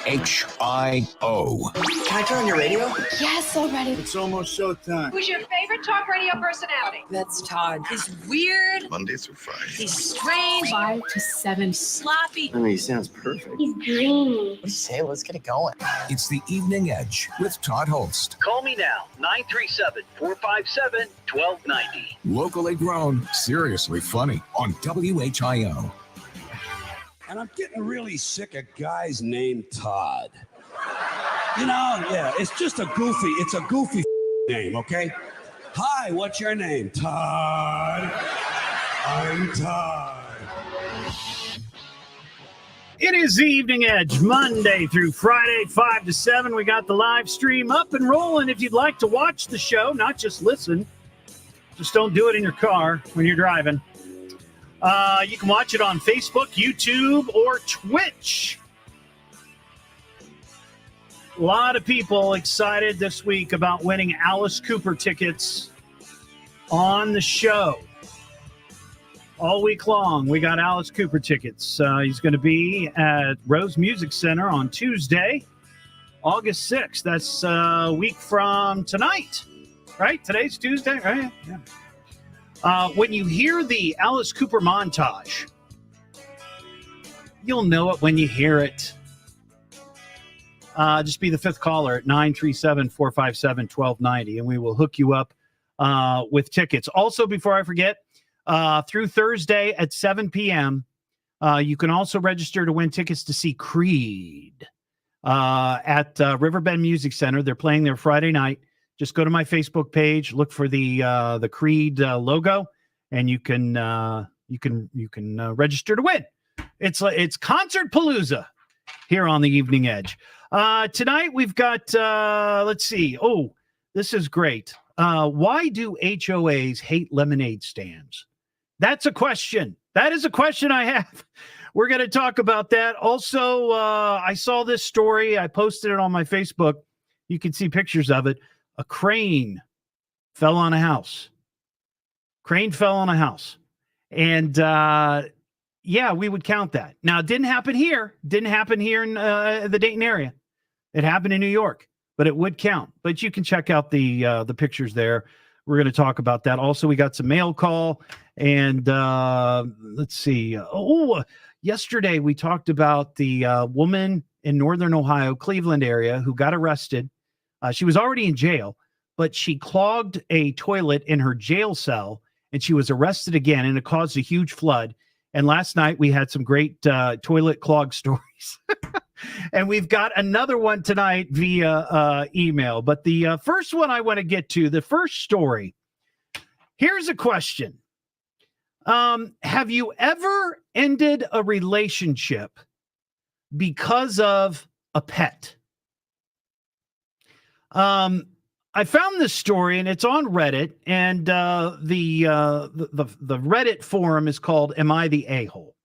WHIO. Can I turn on your radio? Yes, already. It's almost showtime. Who's your favorite talk radio personality? That's Todd. He's weird. Monday through Friday. He's strange. 5 to 7. Sloppy. I mean, he sounds perfect. He's dreamy. What do you say? Let's get it going. It's the Evening Edge with Todd Hollst. Call me now, 937-457-1290. Locally grown, seriously funny on WHIO. And I'm getting really sick of guys named Todd. You know, yeah, it's just a goofy name, okay? Hi, what's your name? Todd. I'm Todd. It is the Evening Edge, Monday through Friday, 5 to 7. We got the live stream up and rolling. If you'd like to watch the show, not just listen, just don't do it in your car when you're driving. You can watch it on Facebook, YouTube, or Twitch. A lot of people excited this week about winning Alice Cooper tickets on the show. All week long, we got Alice Cooper tickets. He's going to be at Rose Music Center on Tuesday, August 6th. That's a week from tonight, right? Today's Tuesday, right? Yeah. When you hear the Alice Cooper montage, you'll know it when you hear it. Just be the fifth caller at 937-457-1290, and we will hook you up with tickets. Also, before I forget, through Thursday at 7 p.m., you can also register to win tickets to see Creed at Riverbend Music Center. They're playing there Friday night. Just go to my Facebook page, look for the Creed logo, and you can register to win. It's Concert Palooza here on the Evening Edge. Tonight we've got let's see. Oh, this is great. Why do HOAs hate lemonade stands? That's a question. That is a question I have. We're going to talk about that. Also, I saw this story. I posted it on my Facebook. You can see pictures of it. A crane fell on a house. Crane fell on a house. And, yeah, we would count that. Now, it didn't happen here. Didn't happen here in the Dayton area. It happened in New York, but it would count. But you can check out the pictures there. We're going to talk about that. Also, we got some mail call. And let's see. Yesterday we talked about the woman in Northern Ohio, Cleveland area, who got arrested. She was already in jail, but she clogged a toilet in her jail cell, and she was arrested again, and it caused a huge flood. And last night we had some great toilet clog stories. And we've got another one tonight via email. But the first one I want to get to, the first story, here's a question. Have you ever ended a relationship because of a pet? I found this story, and it's on Reddit, and the Reddit forum is called "Am I the A-hole?"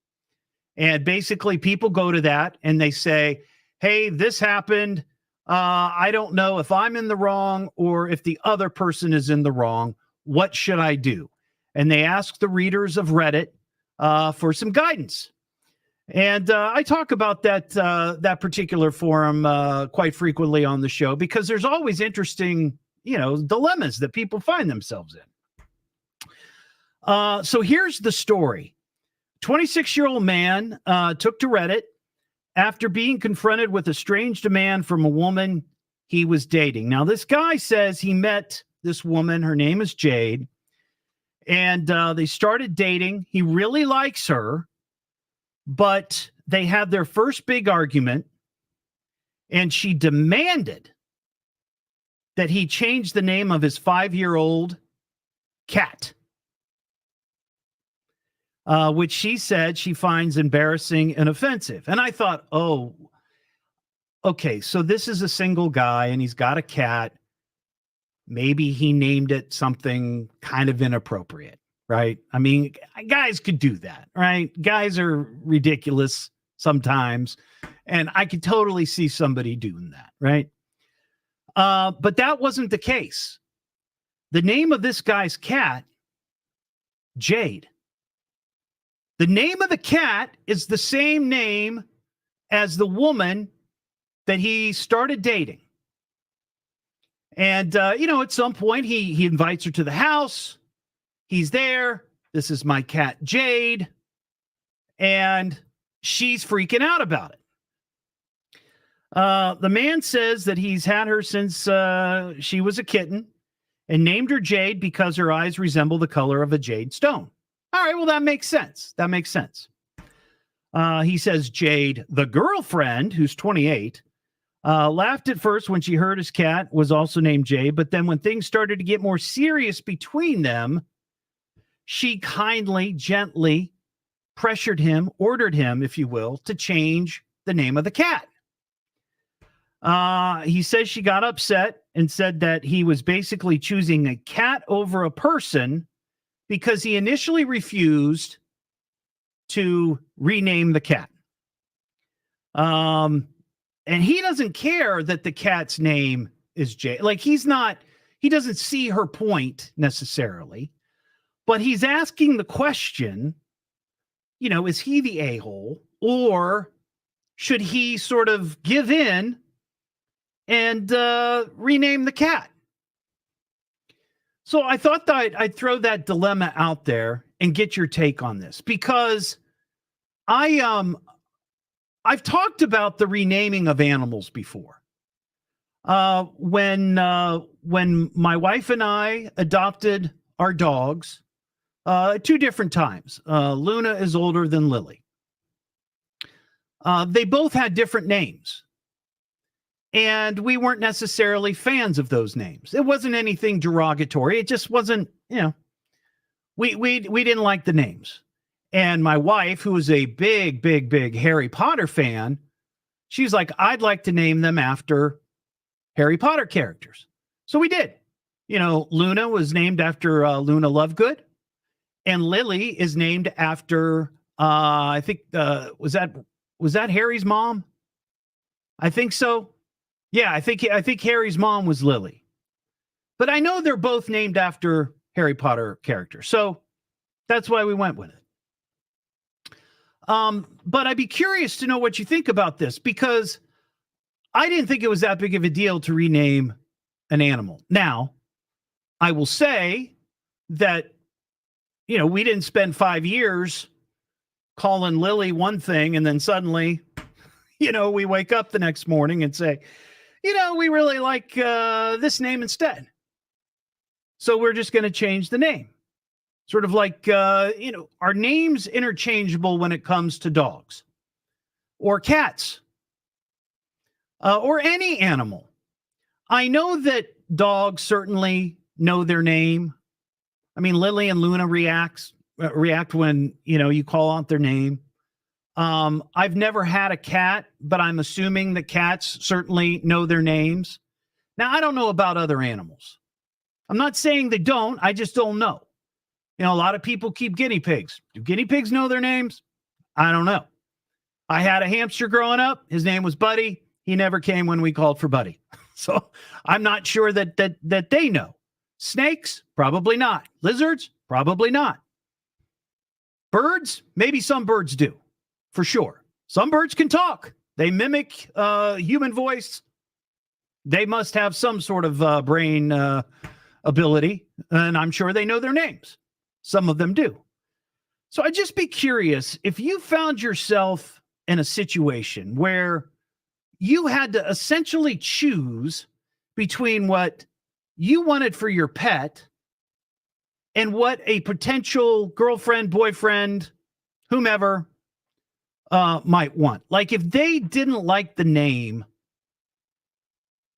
And basically, people go to that and they say, "Hey, this happened. I don't know if I'm in the wrong or if the other person is in the wrong. What should I do?" And they ask the readers of Reddit for some guidance. And I talk about that particular forum quite frequently on the show because there's always interesting, dilemmas that people find themselves in. So here's the story. 26-year-old man took to Reddit after being confronted with a strange demand from a woman he was dating. Now, this guy says he met this woman. Her name is Jade. And they started dating. He really likes her. But they had their first big argument, and she demanded that he change the name of his 5-year-old cat, which she said she finds embarrassing and offensive. And I thought, oh, okay, so this is a single guy, and he's got a cat. Maybe he named it something kind of inappropriate. Right. I mean, guys could do that. Right. Guys are ridiculous sometimes. And I could totally see somebody doing that. Right. But that wasn't the case. The name of this guy's cat, Jade. The name of the cat is the same name as the woman that he started dating. And, at some point he invites her to the house. He's there. This is my cat, Jade. And she's freaking out about it. The man says that he's had her since she was a kitten and named her Jade because her eyes resemble the color of a jade stone. All right, well, that makes sense. He says Jade, the girlfriend, who's 28, laughed at first when she heard his cat was also named Jade, but then when things started to get more serious between them, she kindly, gently pressured him, ordered him, if you will, to change the name of the cat. He says she got upset and said that he was basically choosing a cat over a person because he initially refused to rename the cat. And he doesn't care that the cat's name is Jay. Like he doesn't see her point necessarily, but he's asking the question, is he the a-hole or should he sort of give in and rename the cat? So I thought that I'd throw that dilemma out there and get your take on this because I've talked about the renaming of animals before. When my wife and I adopted our dogs, 2 different times. Luna is older than Lily. They both had different names. And we weren't necessarily fans of those names. It wasn't anything derogatory. It just wasn't, we didn't like the names. And my wife, who was a big Harry Potter fan, she's like, I'd like to name them after Harry Potter characters. So we did. Luna was named after Luna Lovegood. And Lily is named after, I think, was that Harry's mom? I think so. Yeah, I think Harry's mom was Lily. But I know they're both named after Harry Potter characters. So that's why we went with it. But I'd be curious to know what you think about this because I didn't think it was that big of a deal to rename an animal. Now, I will say that, we didn't spend 5 years calling Lily one thing and then suddenly, we wake up the next morning and say, we really like this name instead. So we're just going to change the name. Sort of like, our names interchangeable when it comes to dogs or cats or any animal. I know that dogs certainly know their name. I mean, Lily and Luna react when, you call out their name. I've never had a cat, but I'm assuming that cats certainly know their names. Now, I don't know about other animals. I'm not saying they don't. I just don't know. A lot of people keep guinea pigs. Do guinea pigs know their names? I don't know. I had a hamster growing up. His name was Buddy. He never came when we called for Buddy. So I'm not sure that they know. Snakes? Probably not. Lizards? Probably not. Birds? Maybe some birds do. For sure. Some birds can talk. They mimic human voice. They must have some sort of brain ability, and I'm sure they know their names. Some of them do. So I'd just be curious if you found yourself in a situation where you had to essentially choose between what you wanted for your pet and what a potential girlfriend, boyfriend, whomever might want. Like if they didn't like the name,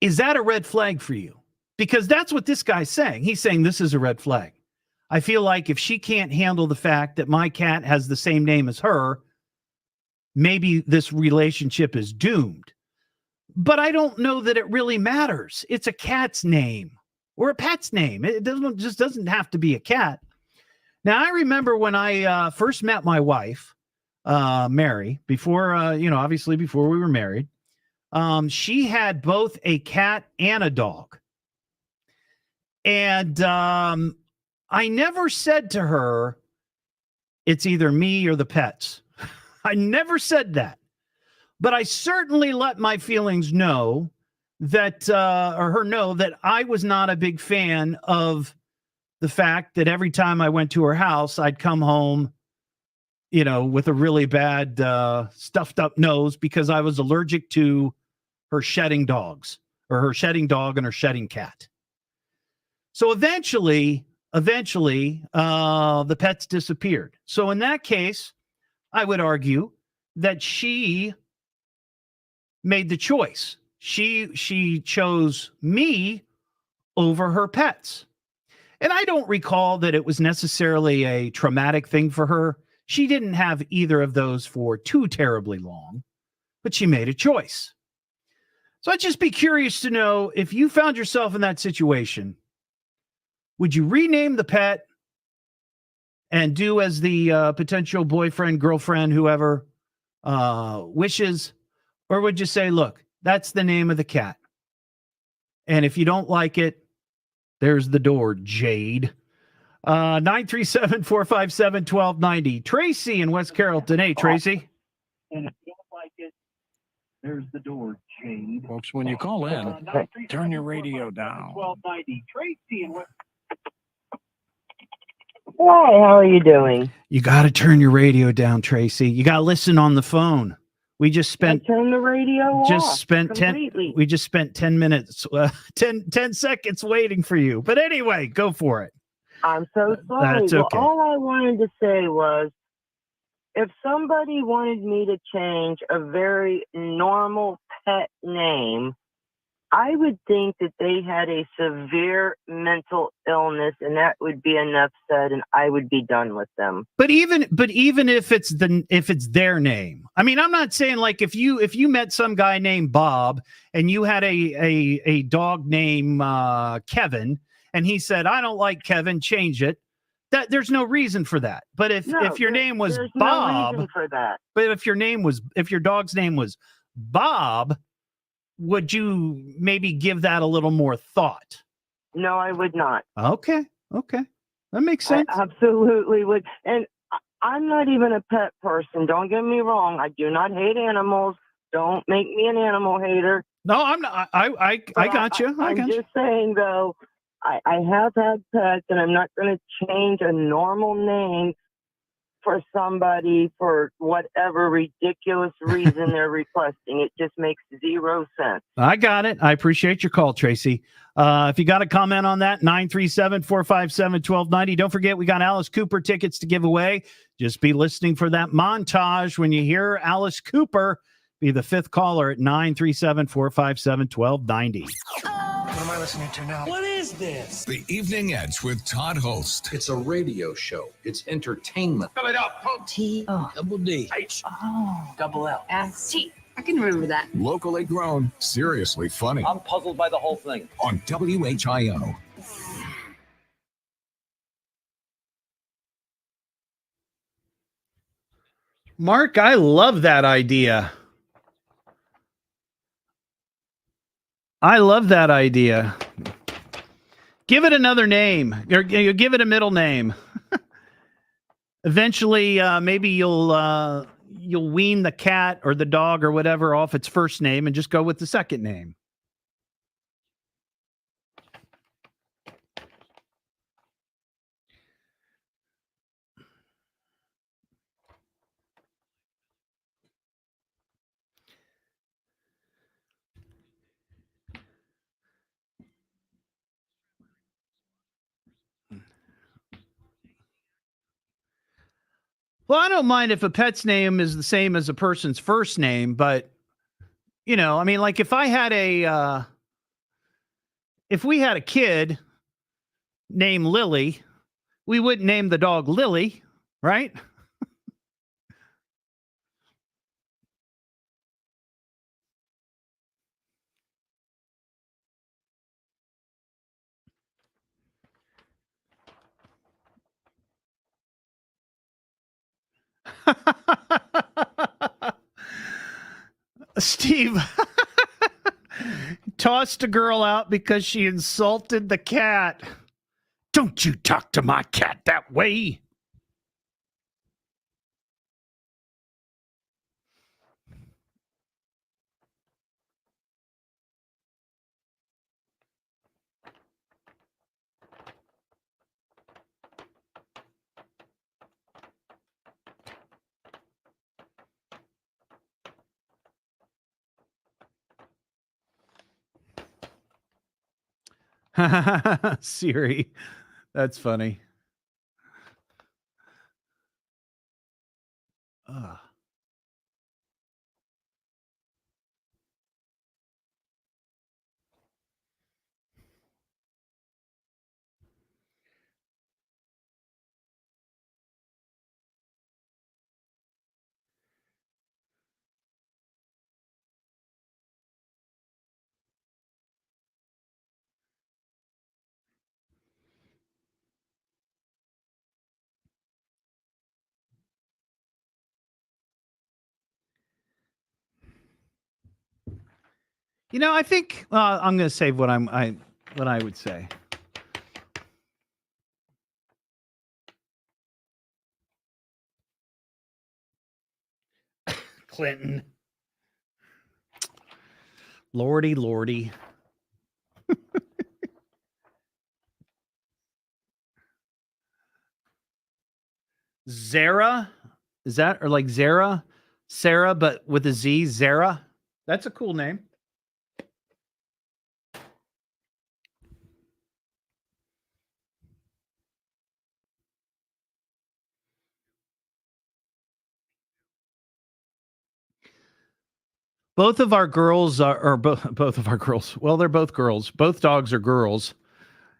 is that a red flag for you? Because that's what this guy's saying. He's saying this is a red flag. I feel like if she can't handle the fact that my cat has the same name as her, maybe this relationship is doomed. But I don't know that it really matters. It's a cat's name or a pet's name. It doesn't have to be a cat. Now, I remember when I first met my wife, Mary, before, obviously before we were married, she had both a cat and a dog. And I never said to her, it's either me or the pets. I never said that. but I certainly let my feelings know that, or her know that I was not a big fan of the fact that every time I went to her house, I'd come home, with a really bad stuffed up nose because I was allergic to her shedding dogs, or her shedding dog and her shedding cat. So eventually, the pets disappeared. So in that case, I would argue that she made the choice. She chose me over her pets. And I don't recall that it was necessarily a traumatic thing for her. She didn't have either of those for too terribly long, but she made a choice. So I'd just be curious to know, if you found yourself in that situation, would you rename the pet and do as the potential boyfriend, girlfriend, whoever wishes? Or would you say, look, that's the name of the cat, and if you don't like it, there's the door, Jade. 937-457-1290. Tracy in West Carrollton. Hey, Tracy. And if you don't like it, there's the door, Jade. Folks, when you call in, turn your radio down. 1290. Tracy and what? Hi, how are you doing? You got to turn your radio down, Tracy. You got to listen on the phone. We just spent Turn the radio off completely. We just spent 10 minutes, 10 seconds waiting for you. But anyway, go for it. I'm so sorry. That's okay. Well, all I wanted to say was, if somebody wanted me to change a very normal pet name, I would think that they had a severe mental illness, and that would be enough said, and I would be done with them. But even if it's their name, I mean, I'm not saying like if you met some guy named Bob and you had a dog named Kevin, and he said, I don't like Kevin, change it. That there's no reason for that. But if your name was Bob, no reason for that. But if your dog's name was Bob, would you maybe give that a little more thought? No, I would not. Okay. That makes sense. I absolutely would. And I'm not even a pet person. Don't get me wrong. I do not hate animals. Don't make me an animal hater. No, I'm not. I got you. I'm just saying, though, I have had pets, and I'm not going to change a normal name for somebody for whatever ridiculous reason they're requesting. It just makes zero sense. I got it. I appreciate your call, Tracy. If you got a comment on that, 937-457-1290. Don't forget, we got Alice Cooper tickets to give away. Just be listening for that montage. When you hear Alice Cooper, be the fifth caller at 937-457-1290. What am I listening to now? What is this? The Evening Edge with Todd Hollst. It's a radio show. It's entertainment. Fill it up. T-O. Double D. H. Oh. Double L. S-T. I can remember that. Locally grown, seriously funny. I'm puzzled by the whole thing. On WHIO. Mark, I love that idea. Give it another name. Or give it a middle name. Eventually, maybe you'll wean the cat or the dog or whatever off its first name and just go with the second name. Well, I don't mind if a pet's name is the same as a person's first name, but I mean, like if we had a kid named Lily, we wouldn't name the dog Lily, right? Steve tossed a girl out because she insulted the cat. Don't you talk to my cat that way. Siri. That's funny. Ugh. I think I'm going to say what what I would say. Clinton. Lordy, lordy. Zara? Is that, or like Zara? Sarah, but with a Z, Zara? That's a cool name. Both of our girls or both of our girls. Well, they're both girls. Both dogs are girls.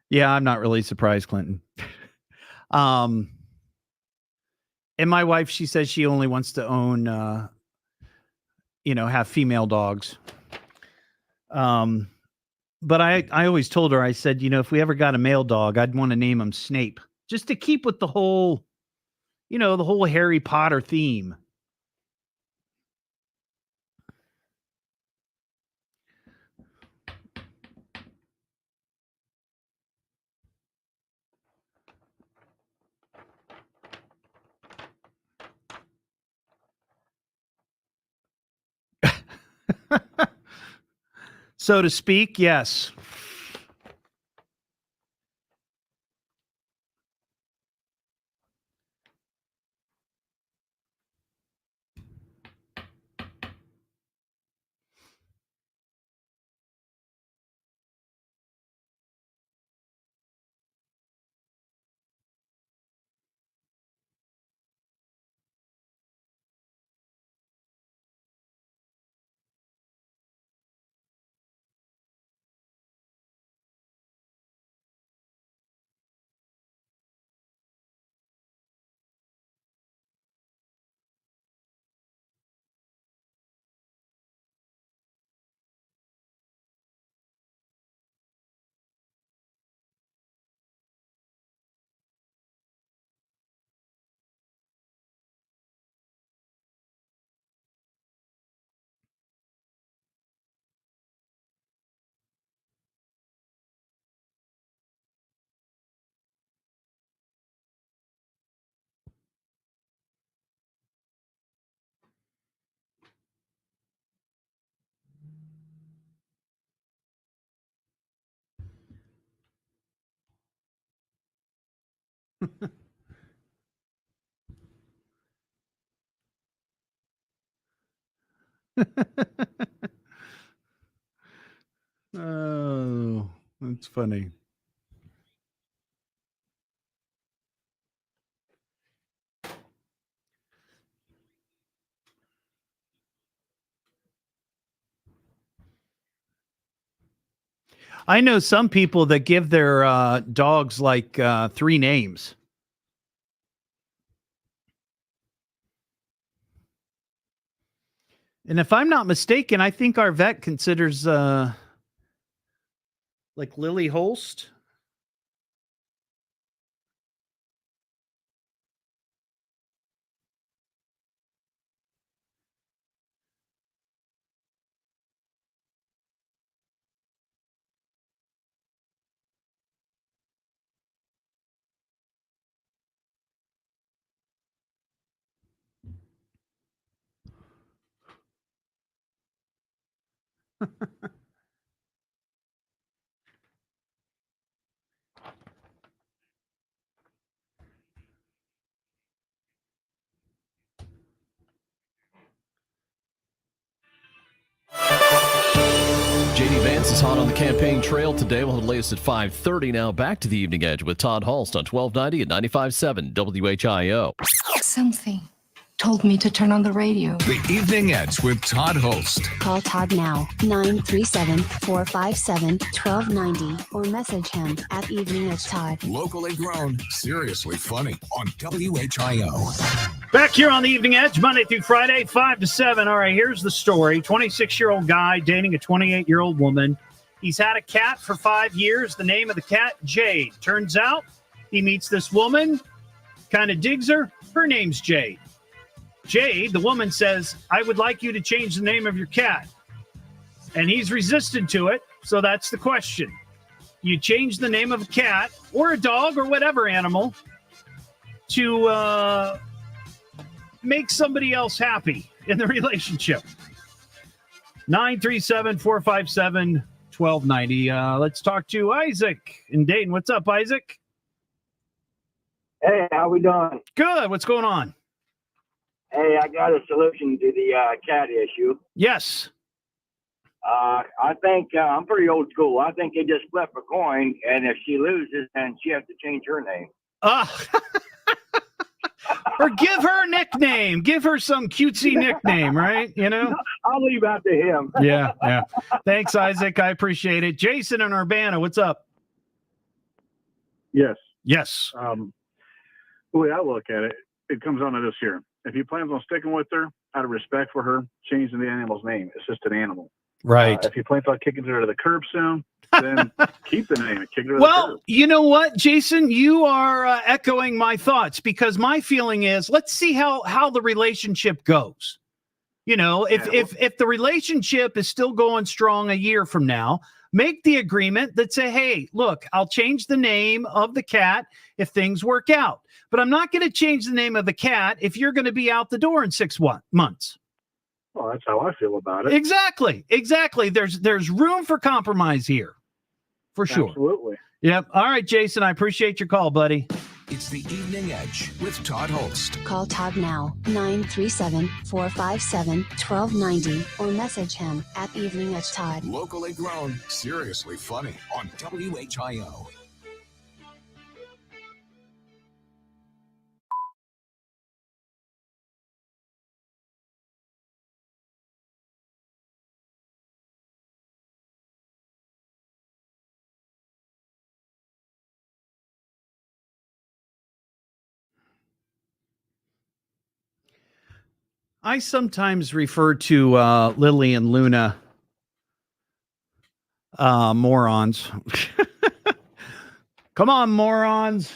Yeah, I'm not really surprised, Clinton. And my wife, she says she only wants to own, have female dogs. But I always told her, I said, if we ever got a male dog, I'd want to name him Snape, just to keep with the whole Harry Potter theme. So to speak, yes. Oh, that's funny. I know some people that give their dogs like 3 names. And if I'm not mistaken, I think our vet considers like Lily Holst. J.D. Vance is hot on the campaign trail today. We'll have the latest at 5:30 now. Back to the Evening Edge with Todd Hollst on 1290 and 95.7 WHIO. Something told me to turn on the radio. The Evening Edge with Todd Hollst. Call Todd now, 937-457-1290, or message him at Evening Edge Todd. Locally grown, seriously funny on WHIO. Back here on the Evening Edge, Monday through Friday, 5 to 7. All right, here's the story. 26-year-old guy dating a 28-year-old woman. He's had a cat for 5 years. The name of the cat, Jade. Turns out he meets this woman, kind of digs her. Her name's Jade. Jade, the woman, says, I would like you to change the name of your cat. And he's resistant to it, so that's the question. You change the name of a cat or a dog or whatever animal to make somebody else happy in the relationship. 937-457-1290. Let's talk to Isaac in Dayton. What's up, Isaac? Hey, how we doing? Good. What's going on? Hey, I got a solution to the cat issue. Yes. I think I'm pretty old school. I think they just flip a coin, and if she loses, then she has to change her name. Or give her a nickname. Give her some cutesy nickname, right? You know? I'll leave that to him. Yeah. Thanks, Isaac. I appreciate it. Jason in Urbana, what's up? Yes. Yes. The way I look at it, it comes down to this here. If he plans on sticking with her, out of respect for her, changing the animal's name. It's just an animal. Right. If he plans on kicking her to the curb soon, then keep the name and kick her to the curb. Well, you know what, Jason? You are echoing my thoughts, because my feeling is, let's see how the relationship goes. You know, if the relationship is still going strong a year from now, make the agreement that say, hey, look, I'll change the name of the cat if things work out. But I'm not going to change the name of the cat if you're going to be out the door in 6 months. Well, that's how I feel about it. Exactly. There's room for compromise here. For sure. Absolutely. Yep. All right, Jason, I appreciate your call, buddy. It's the Evening Edge with Todd Hollst. Call Todd now, 937-457-1290, or message him at Evening Edge Todd. Locally grown, seriously funny on WHIO. I sometimes refer to Lily and Luna morons. Come on, morons.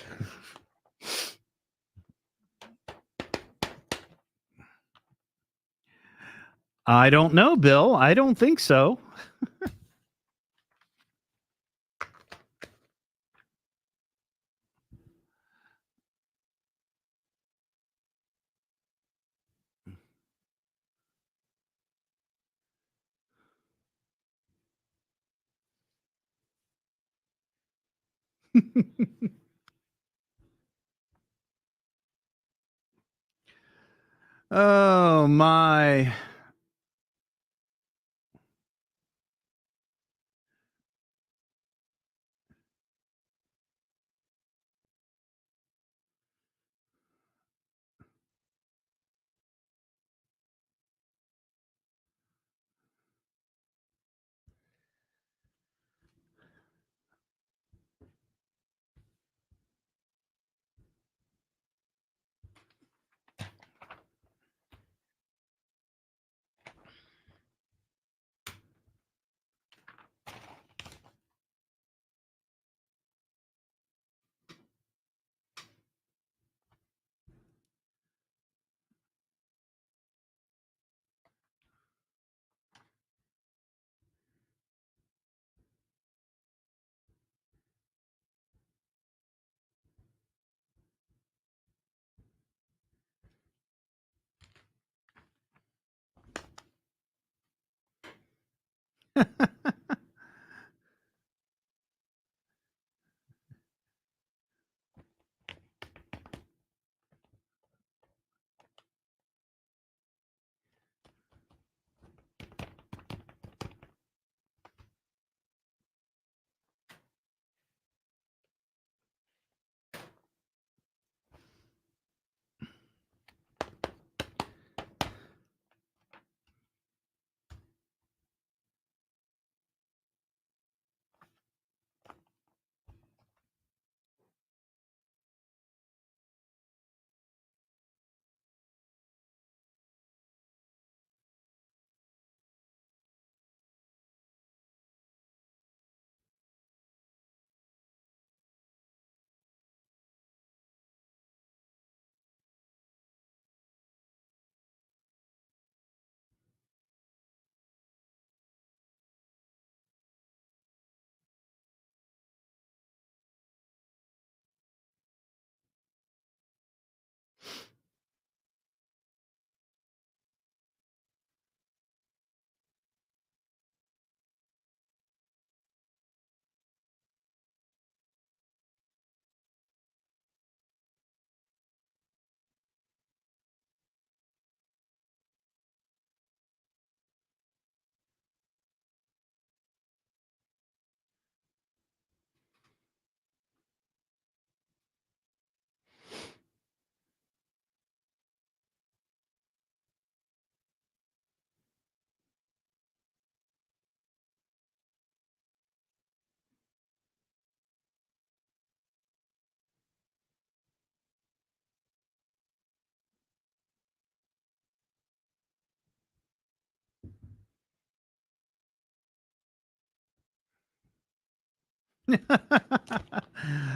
I don't know, Bill. I don't think so. Oh, my.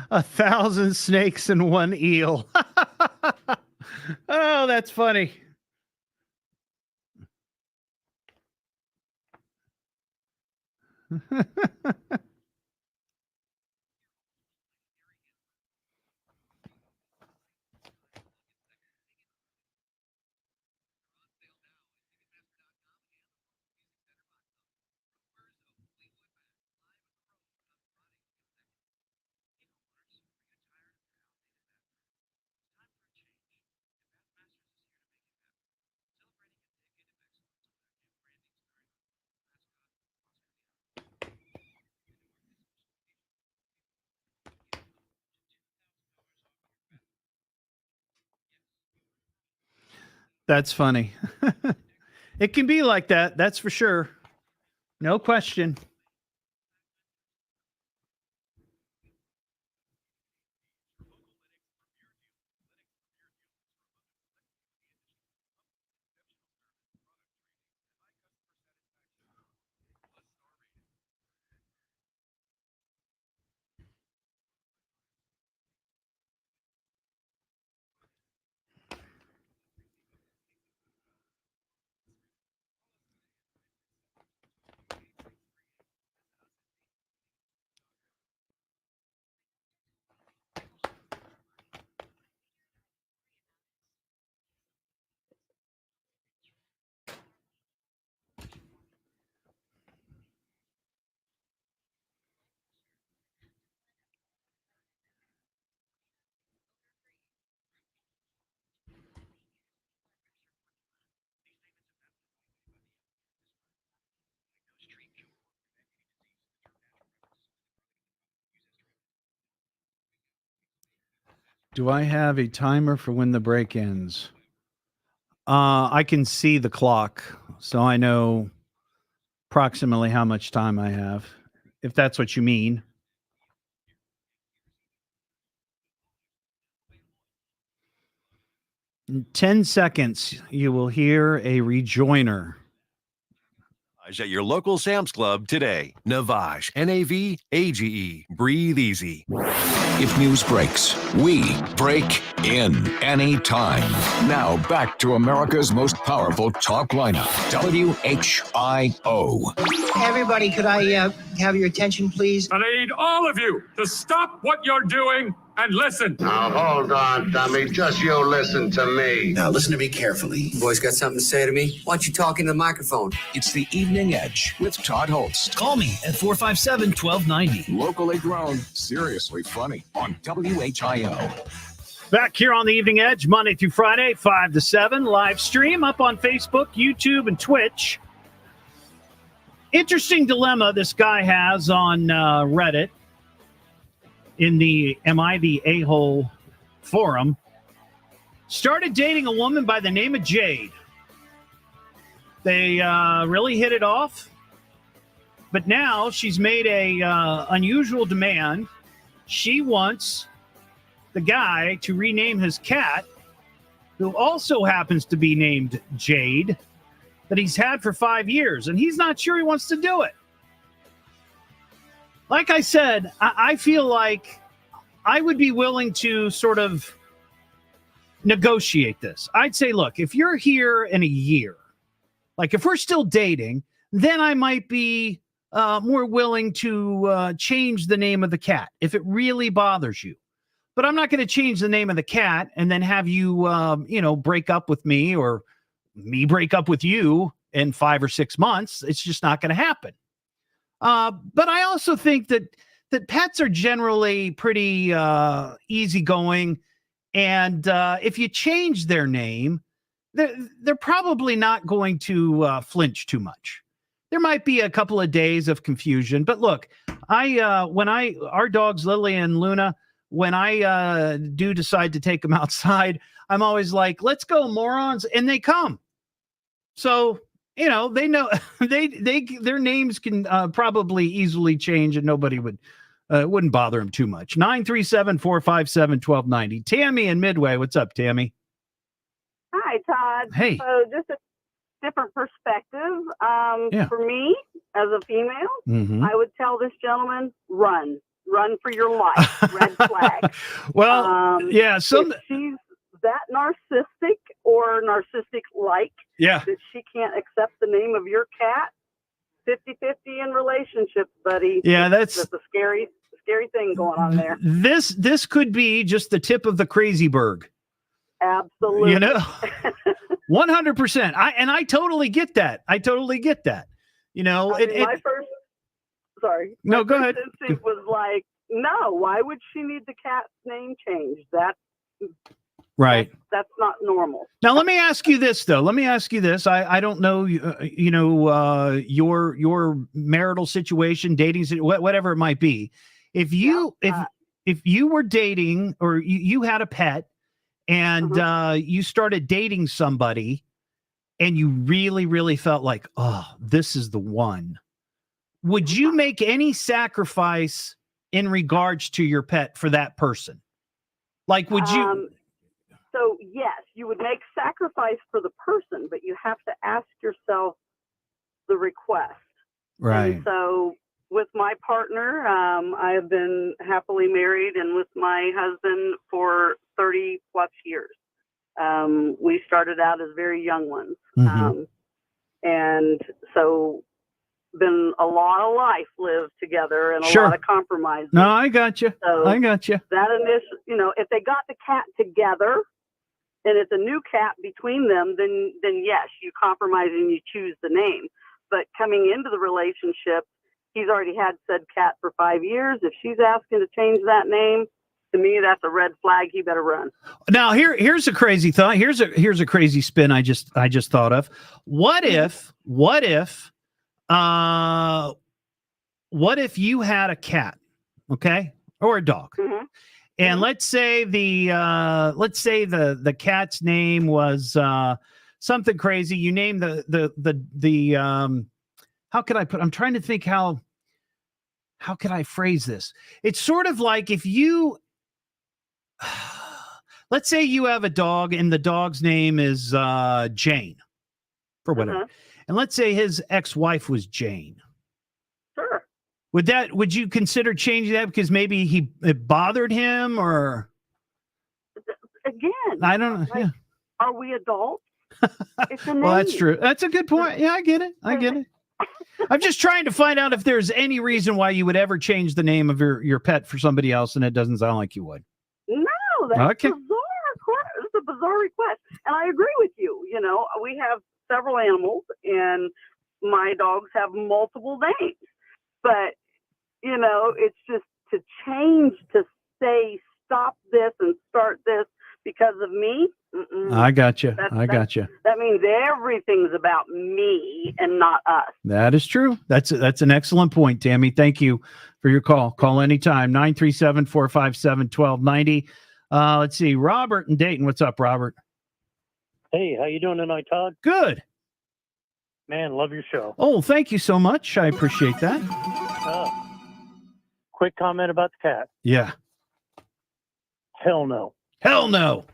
1,000 snakes and one eel. Oh, that's funny. That's funny. It can be like that. That's for sure. No question. Do I have a timer for when the break ends? I can see the clock, so I know approximately how much time I have, if that's what you mean. In 10 seconds, you will hear a rejoiner. At your local Sam's Club today. Navage, N-A-V-A-G-E. Breathe easy. If news breaks, we break in anytime. Now back to America's most powerful talk lineup, WHIO. Everybody, could I have your attention, please? I need all of you to stop what you're doing and listen. Now, hold on, dummy. Just you listen to me. Now, listen to me carefully. Boys got something to say to me? Why don't you talk into the microphone? It's the Evening Edge with Todd Hollst. Call me at 457-1290. Locally grown, seriously funny on WHIO. Back here on the Evening Edge, Monday through Friday, 5 to 7, live stream up on Facebook, YouTube, and Twitch. Interesting dilemma this guy has on Reddit in the Am I the A-hole forum. Started dating a woman by the name of Jade. They really hit it off. But now she's made a unusual demand. She wants the guy to rename his cat, who also happens to be named Jade, that he's had for 5 years, and he's not sure he wants to do it. Like I said, I feel like I would be willing to sort of negotiate this. I'd say, look, if you're here in a year, like if we're still dating, then I might be more willing to change the name of the cat if it really bothers you. But I'm not going to change the name of the cat and then have you, break up with me or me break up with you in 5 or 6 months. It's just not going to happen. But I also think that pets are generally pretty easygoing. And if you change their name, they're probably not going to flinch too much. There might be a couple of days of confusion. But look, our dogs, Lily and Luna, when I do decide to take them outside, I'm always like, let's go, morons. And they come. So, they know their names can probably easily change and nobody wouldn't bother them too much. 937-457-1290. Tammy in Midway. What's up, Tammy? Hi, Todd. Hey. So just a different perspective. For me, as a female, Mm-hmm. I would tell this gentleman, run run for your life. Red flag. Well, yeah, if she's that narcissistic or narcissistic-like Yeah. that she can't accept the name of your cat, 50-50 in relationships, buddy. Yeah, that's a scary thing going on there. This could be just the tip of the crazy berg. Absolutely. You know, 100%. I totally get that. I totally get that. You know, my first instinct was like, no, why would she need the cat's name changed? Right. That's not normal. Now, let me ask you this, though. Let me ask you this. I don't know, your marital situation, dating, whatever it might be. If you were dating or you had a pet and you started dating somebody and you really, really felt like, oh, this is the one, would you make any sacrifice in regards to your pet for that person? Like, would you? So, yes, you would make sacrifice for the person, but you have to ask yourself the request. Right. And so with my partner, I have been happily married and with my husband for 30 plus years. We started out as very young ones. And so been a lot of life lived together and a lot of compromises. No, I got you. So I got you. That initial, if they got the cat together and it's a new cat between them, then yes, you compromise and you choose the name. But coming into the relationship, he's already had said cat for 5 years. If she's asking to change that name, to me, that's a red flag. He better run. Now, here's a crazy thought. Here's a crazy spin I just thought of. What if you had a cat, okay, or a dog, and let's say the cat's name was something crazy. You name the how could I put? I'm trying to think how could I phrase this? It's sort of like if you. Let's say you have a dog and the dog's name is Jane, for whatever. And let's say his ex-wife was Jane. Sure. Would you consider changing that because maybe it bothered him or? Again, I don't know. Like, are we adults? It's a name. Well, that's true. That's a good point. Yeah, I get it. I'm just trying to find out if there's any reason why you would ever change the name of your pet for somebody else, and it doesn't sound like you would. No, that's bizarre. It's a bizarre request. And I agree with you. You know, we have several animals, and my dogs have multiple names. But, you know, it's just to change, to say, stop this and start this because of me. I got you. That means everything's about me and not us. That is true. That's an excellent point, Tammy. Thank you for your call. Call anytime, 937-457-1290. Let's see. Robert in Dayton. What's up, Robert? Hey, how you doing tonight, Todd? Good. Man, love your show. Oh, thank you so much. I appreciate that. Quick comment about the cat. Yeah. Hell no. Hell no.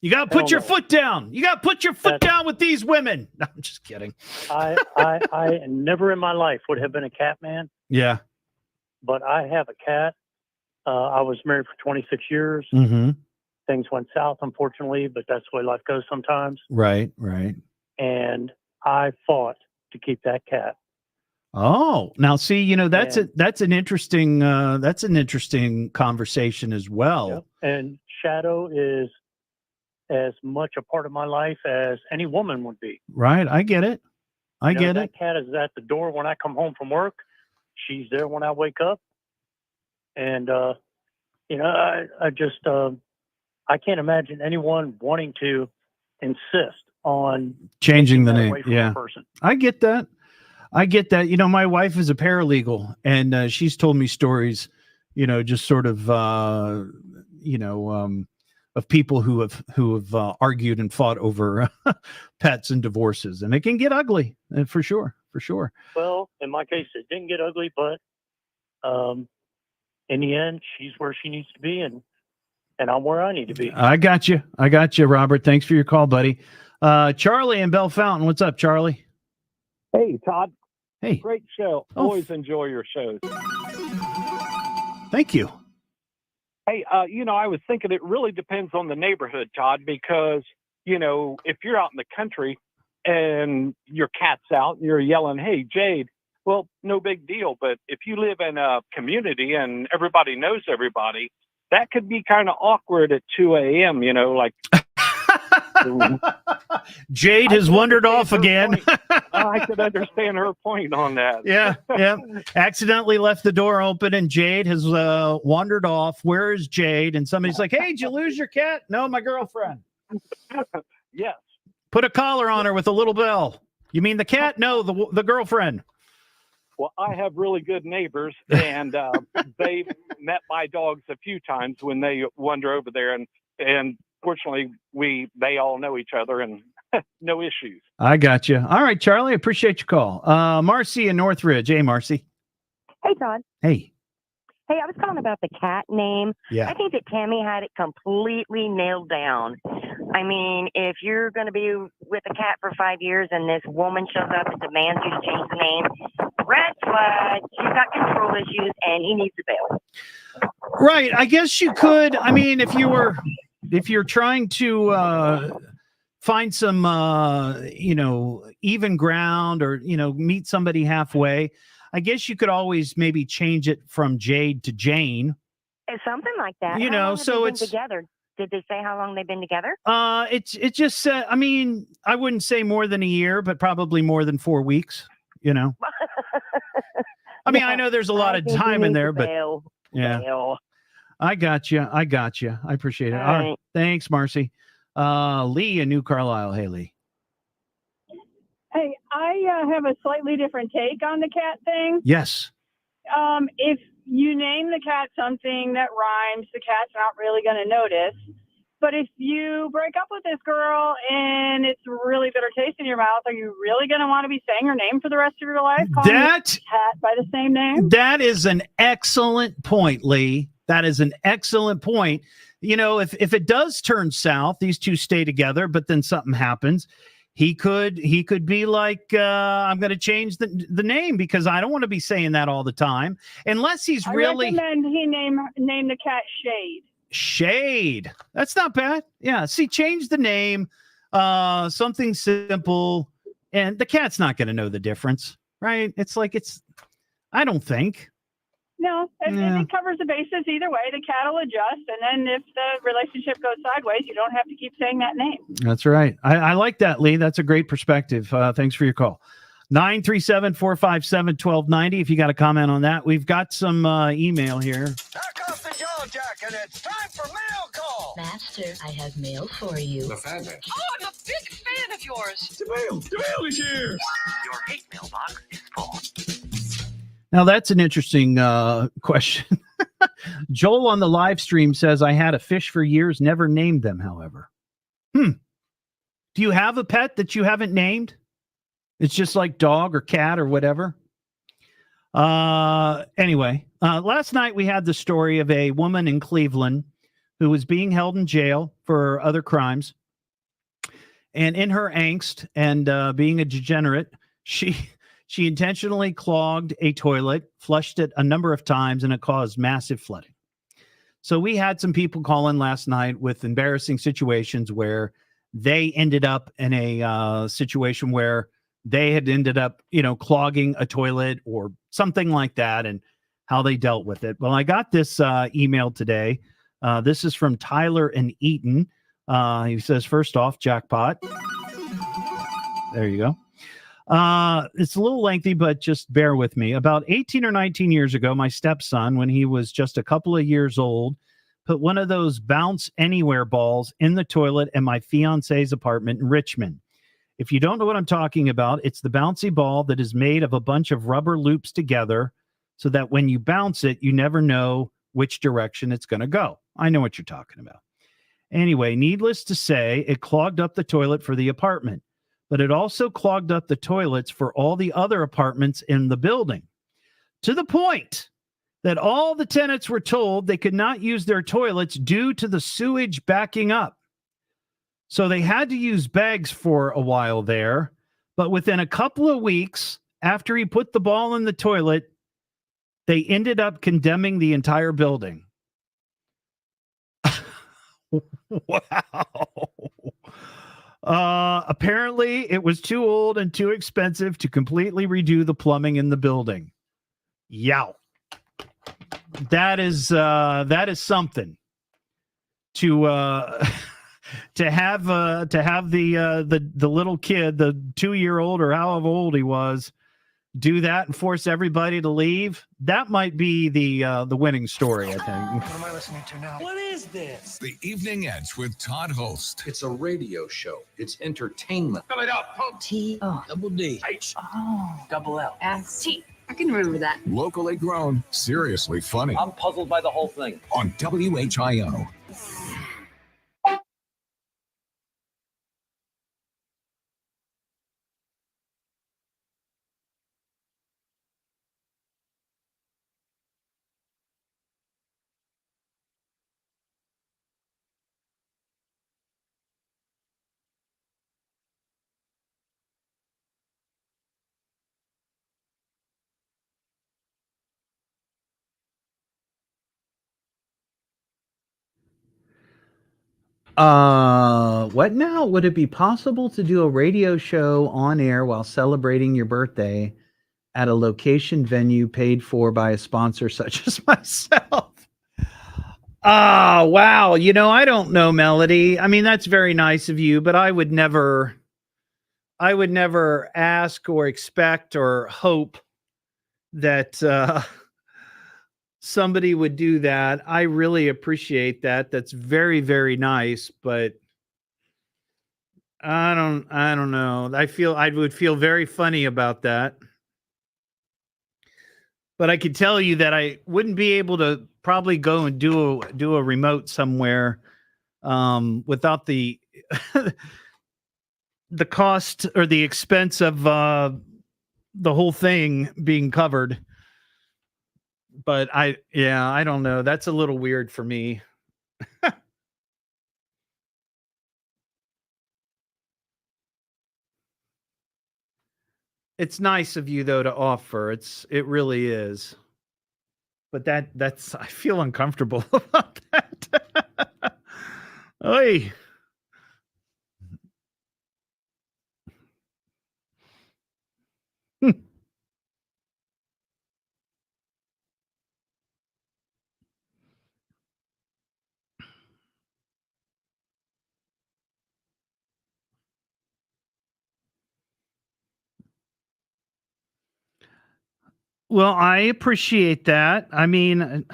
You got to put your foot down. You got to put your foot down with these women. No, I'm just kidding. I never in my life would have been a cat man. Yeah. But I have a cat. I was married for 26 years. Things went south, unfortunately, but that's the way life goes sometimes. Right. And I fought to keep that cat. Oh, now see, you know, that's an interesting conversation as well. Yep. And Shadow is as much a part of my life as any woman would be. Right. I get it. That cat is at the door when I come home from work. She's there when I wake up. And, I just, I can't imagine anyone wanting to insist on changing the name. Yeah. Person. I get that. You know, my wife is a paralegal and she's told me stories, you know, just sort of, of people who have argued and fought over pets and divorces, and it can get ugly for sure. Well, in my case, it didn't get ugly, but in the end, she's where she needs to be, and I'm where I need to be. I got you, Robert. Thanks for your call, buddy. Charlie in Bell Fountain. What's up, Charlie? Hey, Todd. Hey. Great show. Always enjoy your shows. Thank you. Hey, I was thinking it really depends on the neighborhood, Todd, because, if you're out in the country and your cat's out and you're yelling, "Hey, Jade," well, no big deal. But if you live in a community and everybody knows everybody, that could be kind of awkward at 2 a.m., like. Jade has wandered off again. I could understand her point on that. Yeah. Accidentally left the door open and Jade has wandered off. Where is Jade? And somebody's like, "Hey, did you lose your cat?" "No, my girlfriend." Yes. Put a collar on her with a little bell. "You mean the cat?" "No, the girlfriend." Well, I have really good neighbors, and they've met my dogs a few times when they wander over there, and fortunately, they all know each other and no issues. I got you. All right, Charlie, appreciate your call. Marcy in Northridge. Hey, Marcy. Hey, Todd. Hey. Hey, I was calling about the cat name. Yeah. I think that Tammy had it completely nailed down. I mean, if you're going to be with a cat for 5 years and this woman shows up and demands you to change the name, red flag, she's got control issues and he needs a bail. Right. I guess you could. I mean, if you're trying to find some, even ground or, meet somebody halfway, I guess you could always maybe change it from Jade to Jane. It's something like that. You How know, long have so they been it's- together. Did they say how long they've been together? It just said, I mean, I wouldn't say more than a year, but probably more than 4 weeks, I mean, I know there's a lot of time in there, but yeah, I got you. I appreciate it. All right. Thanks, Marcy. Lee in New Carlisle. Hey, Lee. Hey, I have a slightly different take on the cat thing. Yes. If you name the cat something that rhymes, the cat's not really going to notice. But if you break up with this girl and it's really bitter taste in your mouth, are you really going to want to be saying her name for the rest of your life? Calling the cat by the same name? That is an excellent point, Lee. That is an excellent point. If it does turn south, these two stay together, but then something happens. He could be like, I'm going to change the name because I don't want to be saying that all the time. Unless he's really. I recommend he name the cat Shade. Shade. That's not bad. Yeah. See, change the name, something simple, and the cat's not going to know the difference, right? I don't think. No, it covers the bases either way. The cat will adjust, and then if the relationship goes sideways, you don't have to keep saying that name. That's right. I like that, Lee. That's a great perspective. Thanks for your call. 937-457-1290. If you got a comment on that, we've got some email here. Back off the yellow jack, and it's time for mail call. Master, I have mail for you. The fabric. Oh, I'm a big fan of yours. The mail is here. Your hate mailbox is full. Now, that's an interesting question. Joel on the live stream says, I had a fish for years, never named them, however. Do you have a pet that you haven't named? It's just like dog or cat or whatever. Anyway, last night we had the story of a woman in Cleveland who was being held in jail for other crimes. And in her angst and being a degenerate, she intentionally clogged a toilet, flushed it a number of times, and it caused massive flooding. So we had some people call in last night with embarrassing situations where they ended up in a situation where they had ended up, clogging a toilet or something like that, and how they dealt with it. Well, I got this email today. This is from Tyler in Eaton. He says, first off, jackpot. There you go. It's a little lengthy, but just bear with me. About 18 or 19 years ago, my stepson, when he was just a couple of years old, put one of those bounce anywhere balls in the toilet in my fiance's apartment in Richmond. If you don't know what I'm talking about, it's the bouncy ball that is made of a bunch of rubber loops together so that when you bounce it, you never know which direction it's going to go. I know what you're talking about. Anyway, needless to say, it clogged up the toilet for the apartment, but it also clogged up the toilets for all the other apartments in the building, to the point that all the tenants were told they could not use their toilets due to the sewage backing up. So they had to use bags for a while there, but within a couple of weeks after he put the ball in the toilet, They ended up condemning the entire building. Wow. Apparently, it was too old and too expensive to completely redo the plumbing in the building. Yow. That is something to to have the little kid, the 2-year-old or however old he was, do that and force everybody to leave. That might be the winning story, I think. What am I listening to now? What is this? The Evening Edge with Todd Hollst. It's a radio show. It's entertainment. Fill it up. T-O. Double D. H. Oh. Double L. S-T. I can remember that. Locally grown, seriously funny. I'm puzzled by the whole thing. On WHIO. What now? Would it be possible to do a radio show on air while celebrating your birthday at a location venue paid for by a sponsor such as myself? Wow. I don't know, Melody. I mean, that's very nice of you, but I would never ask or expect or hope that somebody would do that. I really appreciate that. That's very, very nice, but I don't know. I would feel very funny about that. But I could tell you that I wouldn't be able to probably go and do a remote somewhere without the the cost or the expense of the whole thing being covered. But I don't know. That's a little weird for me. It's nice of you though to offer. It really is. But that's I feel uncomfortable about that. Oy. Well, I appreciate that. I mean,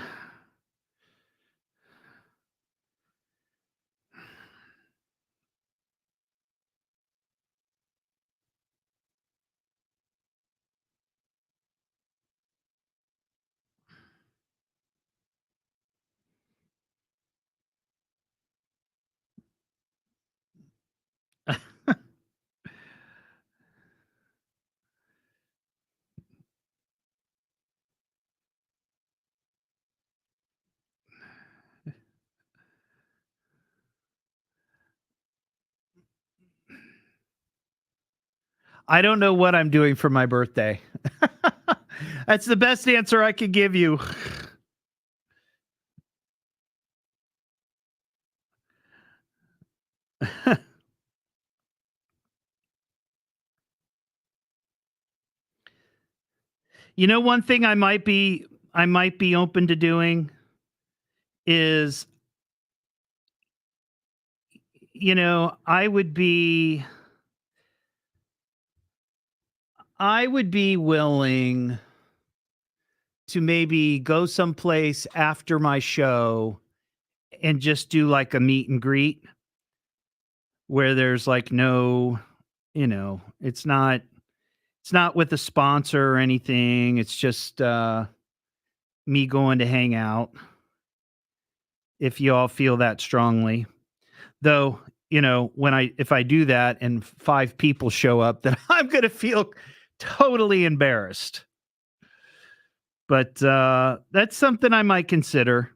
I don't know what I'm doing for my birthday. That's the best answer I could give you. One thing I might be open to doing is I would be willing to maybe go someplace after my show and just do like a meet and greet where there's like no, it's not with a sponsor or anything. It's just me going to hang out. If you all feel that strongly, though, if I do that and 5 people show up, then I'm going to feel totally embarrassed. But that's something I might consider.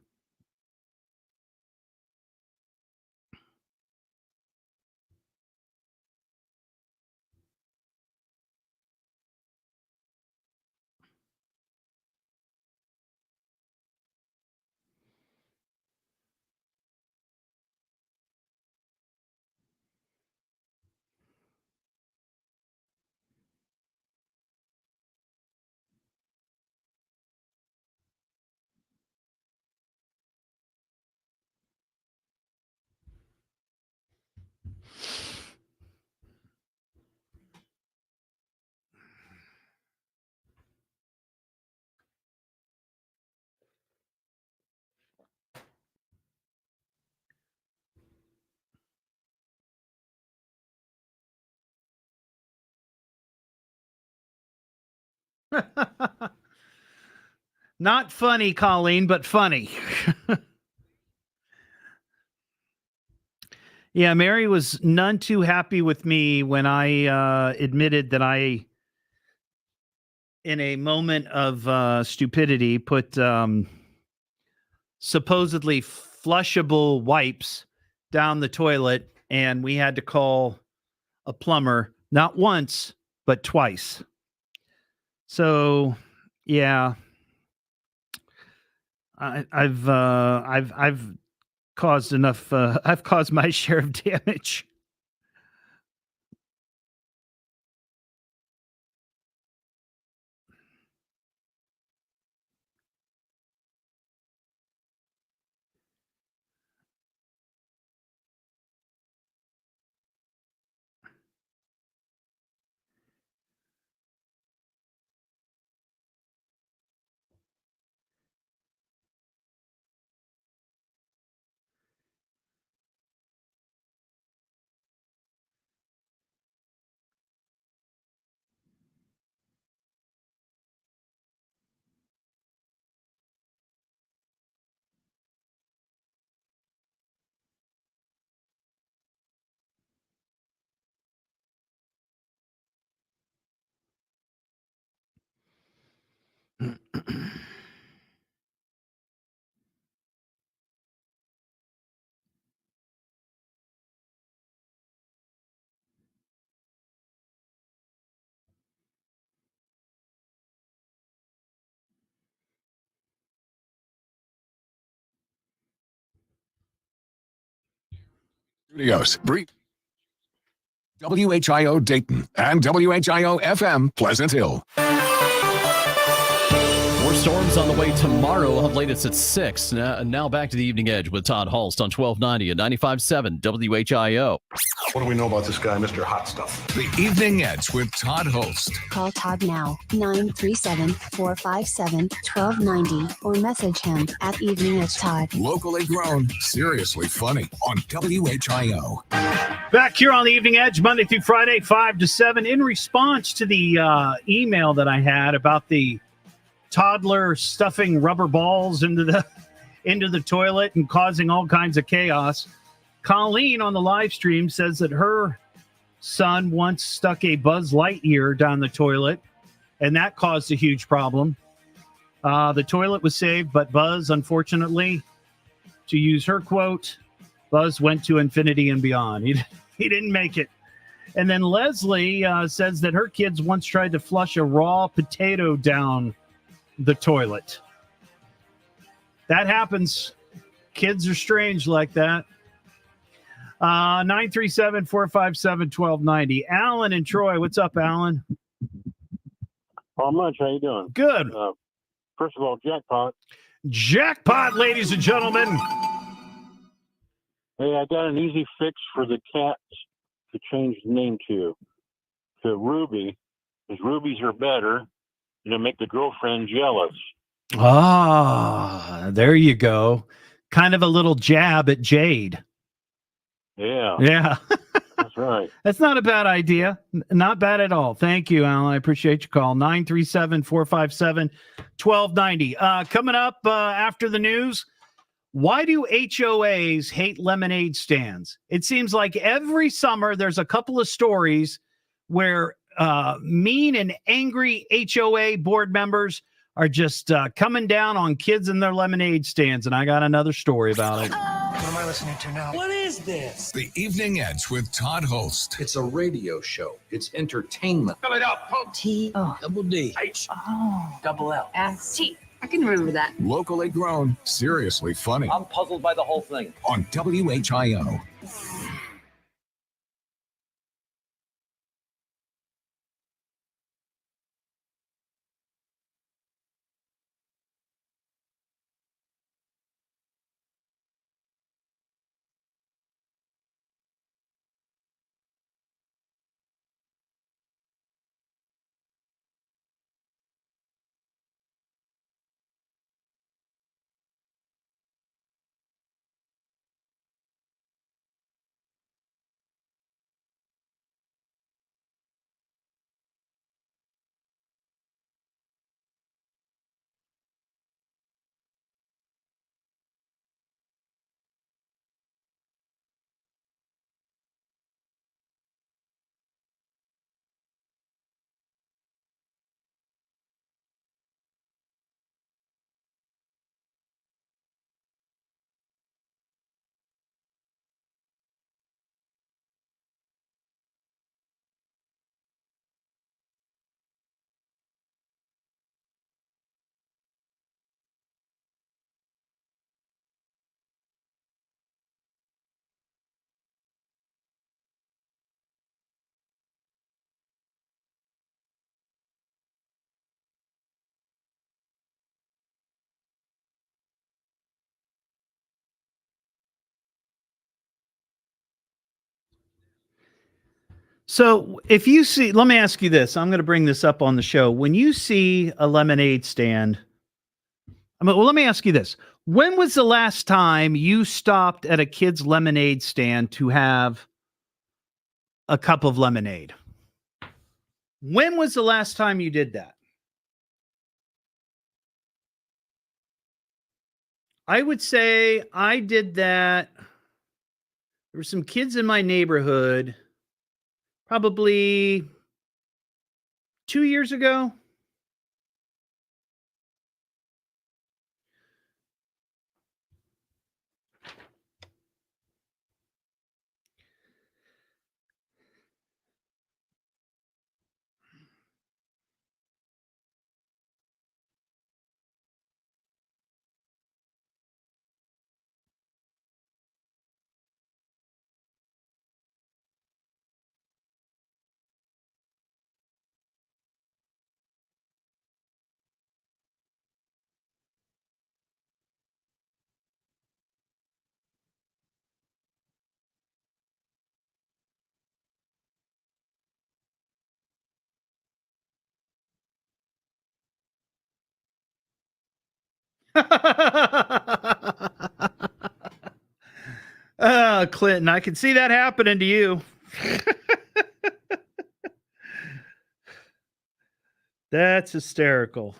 Not funny, Colleen, but funny. Yeah, Mary was none too happy with me when I admitted that I, in a moment of stupidity, put supposedly flushable wipes down the toilet, and we had to call a plumber not once but twice. So, yeah, I've caused enough. I've caused my share of damage. Studios, WHIO Dayton and WHIO FM Pleasant Hill. More storms on the way tomorrow. We'll have latest at 6. Now back to the Evening Edge with Todd Hollst on 1290 and 95.7 WHIO. What do we know about this guy, Mr. Hot Stuff? The Evening Edge with Todd Hollst. Call Todd now, 937-457-1290, or message him at Evening Edge Todd. Locally grown, seriously funny on WHIO. Back here on the Evening Edge, Monday through Friday, 5 to 7, in response to the email that I had about the toddler stuffing rubber balls into the toilet and causing all kinds of chaos. Colleen on the live stream says that her son once stuck a Buzz Lightyear down the toilet, and that caused a huge problem. The toilet was saved, but Buzz, unfortunately, to use her quote, Buzz went to infinity and beyond. He didn't make it. And then Leslie says that her kids once tried to flush a raw potato down the toilet. That happens. Kids are strange like that. 937-457-1290. Alan and Troy, what's up, Alan? Not much. How you doing? Good. First of all, jackpot. Jackpot, ladies and gentlemen. Hey, I got an easy fix for the cats to change the name to Ruby, because rubies are better. To make the girlfriend jealous. Ah, there you go. Kind of a little jab at Jade. Yeah. That's right. That's not a bad idea. Not bad at all. Thank you, Alan. I appreciate your call. 937-457-1290. Coming up after the news, why do HOAs hate lemonade stands? It seems like every summer there's a couple of stories where mean and angry HOA board members are just coming down on kids in their lemonade stands. And I got another story about it. What am I listening to now? What is this? The Evening Edge with Todd Hollst. It's a radio show. It's entertainment. Fill it up. Double D. H. Double L. S-T. I can remember that. Locally grown, seriously funny I'm puzzled by the whole thing. on WHIO. So if you see, let me ask you this. I'm going to bring this up on the show. When you see a lemonade stand, let me ask you this. When was the last time you stopped at a kid's lemonade stand to have a cup of lemonade? When was the last time you did that? I would say I did that. There were some kids in my neighborhood probably 2 years ago. Clinton, I can see that happening to you. That's hysterical.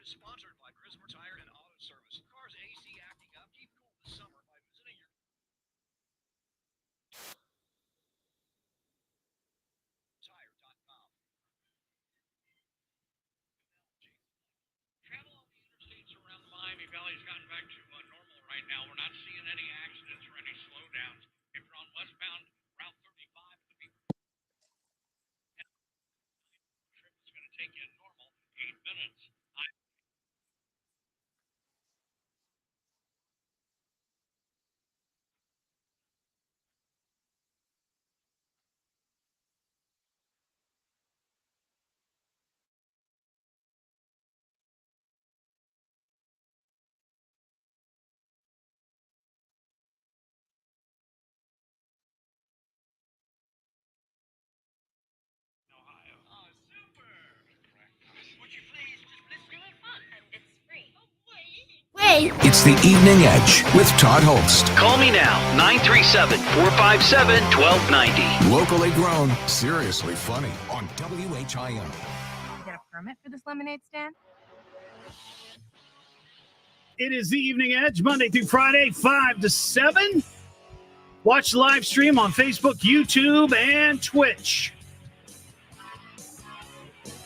is sponsored by Christopher Tire and Auto Service. Cars AC acting up. Keep cool this summer by visiting your tire.com. Travel on the interstates around the Miami Valley has gotten back to normal right now. We're not seeing any accidents or any slowdowns. If you're on westbound Route 35, the trip is going to take you a normal 8 minutes. It's the Evening Edge with Todd Hollst. Call me now, 937-457-1290. Locally grown, seriously funny on WHIM. Get a permit for this lemonade stand? It is the Evening Edge, Monday through Friday, 5 to 7. Watch the live stream on Facebook, YouTube, and Twitch.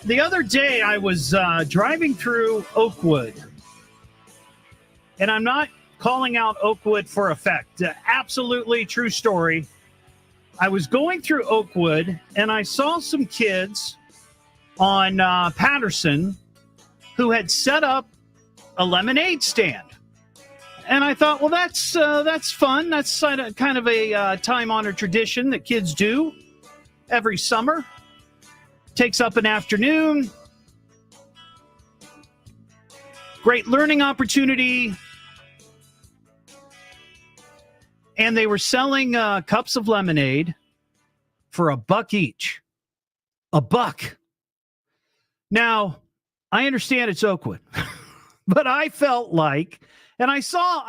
The other day, I was driving through Oakwood. And I'm not calling out Oakwood for effect. Absolutely true story. I was going through Oakwood, and I saw some kids on Patterson who had set up a lemonade stand. And I thought, well, that's fun. That's kind of a time-honored tradition that kids do every summer. Takes up an afternoon. Great learning opportunity. And they were selling cups of lemonade for $1 each. $1. Now, I understand it's Oakwood, but I felt like, and I saw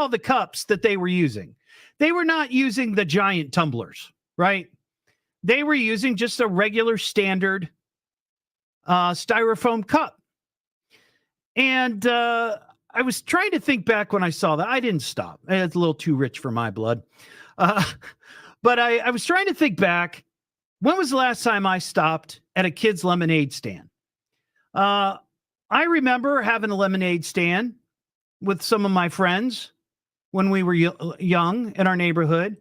the cups that they were using. They were not using the giant tumblers, right? They were using just a regular standard styrofoam cup. And I was trying to think back when I saw that. I didn't stop. It's a little too rich for my blood. But I was trying to think back. When was the last time I stopped at a kid's lemonade stand? I remember having a lemonade stand with some of my friends when we were young in our neighborhood.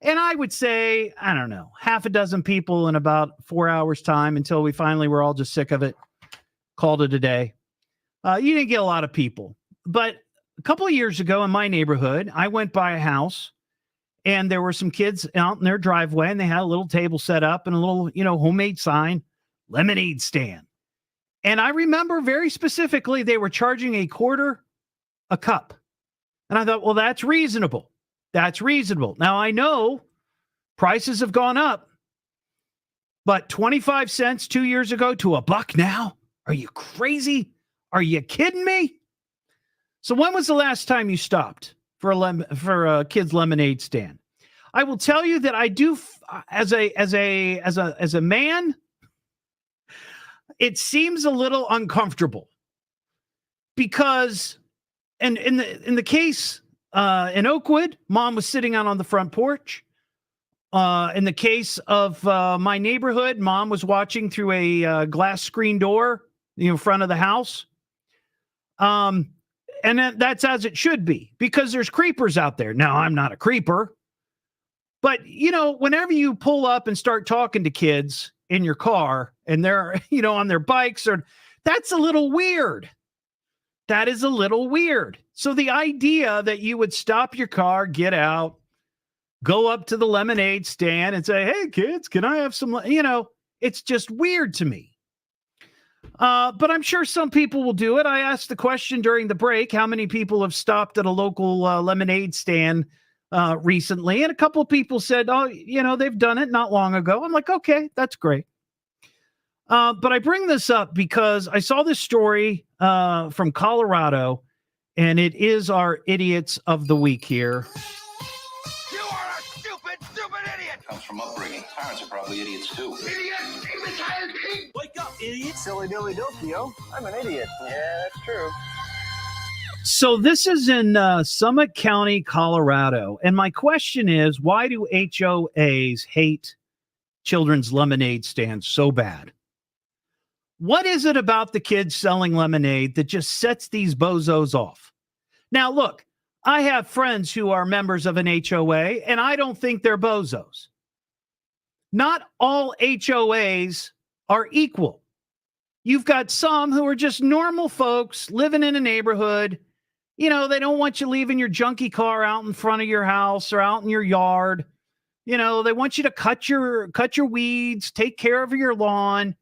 And I would say, I don't know, half a dozen people in about 4 hours' time until we finally were all just sick of it, called it a day. You didn't get a lot of people. But a couple of years ago in my neighborhood, I went by a house and there were some kids out in their driveway and they had a little table set up and a little, homemade sign, lemonade stand. And I remember very specifically, they were charging $0.25 a cup. And I thought, well, that's reasonable. That's reasonable. Now I know prices have gone up, but 25 cents 2 years ago to $1 now? Are you crazy? Are you kidding me? So when was the last time you stopped for a kid's lemonade stand? I will tell you that I do, as a man, it seems a little uncomfortable because, and in the case in Oakwood, Mom was sitting out on the front porch. In the case of my neighborhood, Mom was watching through a glass screen door, in front of the house. And that's as it should be because there's creepers out there. Now, I'm not a creeper, but, whenever you pull up and start talking to kids in your car and they're, on their bikes, that's a little weird. That is a little weird. So the idea that you would stop your car, get out, go up to the lemonade stand and say, hey, kids, can I have some, it's just weird to me. But I'm sure some people will do it. I asked the question during the break, how many people have stopped at a local lemonade stand recently? And a couple of people said, oh, they've done it not long ago. I'm like, okay, that's great. But I bring this up because I saw this story from Colorado, and it is our idiots of the week here. You are a stupid, stupid idiot! Comes from upbringing. Parents are probably idiots too. Idiot! Even Wake up, idiot. Silly dilly dilly, yo. I'm an idiot. Yeah, that's true. So this is in Summit County, Colorado. And my question is, why do HOAs hate children's lemonade stands so bad? What is it about the kids selling lemonade that just sets these bozos off? Now, look, I have friends who are members of an HOA, and I don't think they're bozos. Not all HOAs are equal. You've got some who are just normal folks living in a neighborhood. You know, they don't want you leaving your junky car out in front of your house or out in your yard. You know, they want you to cut your weeds, take care of your lawn.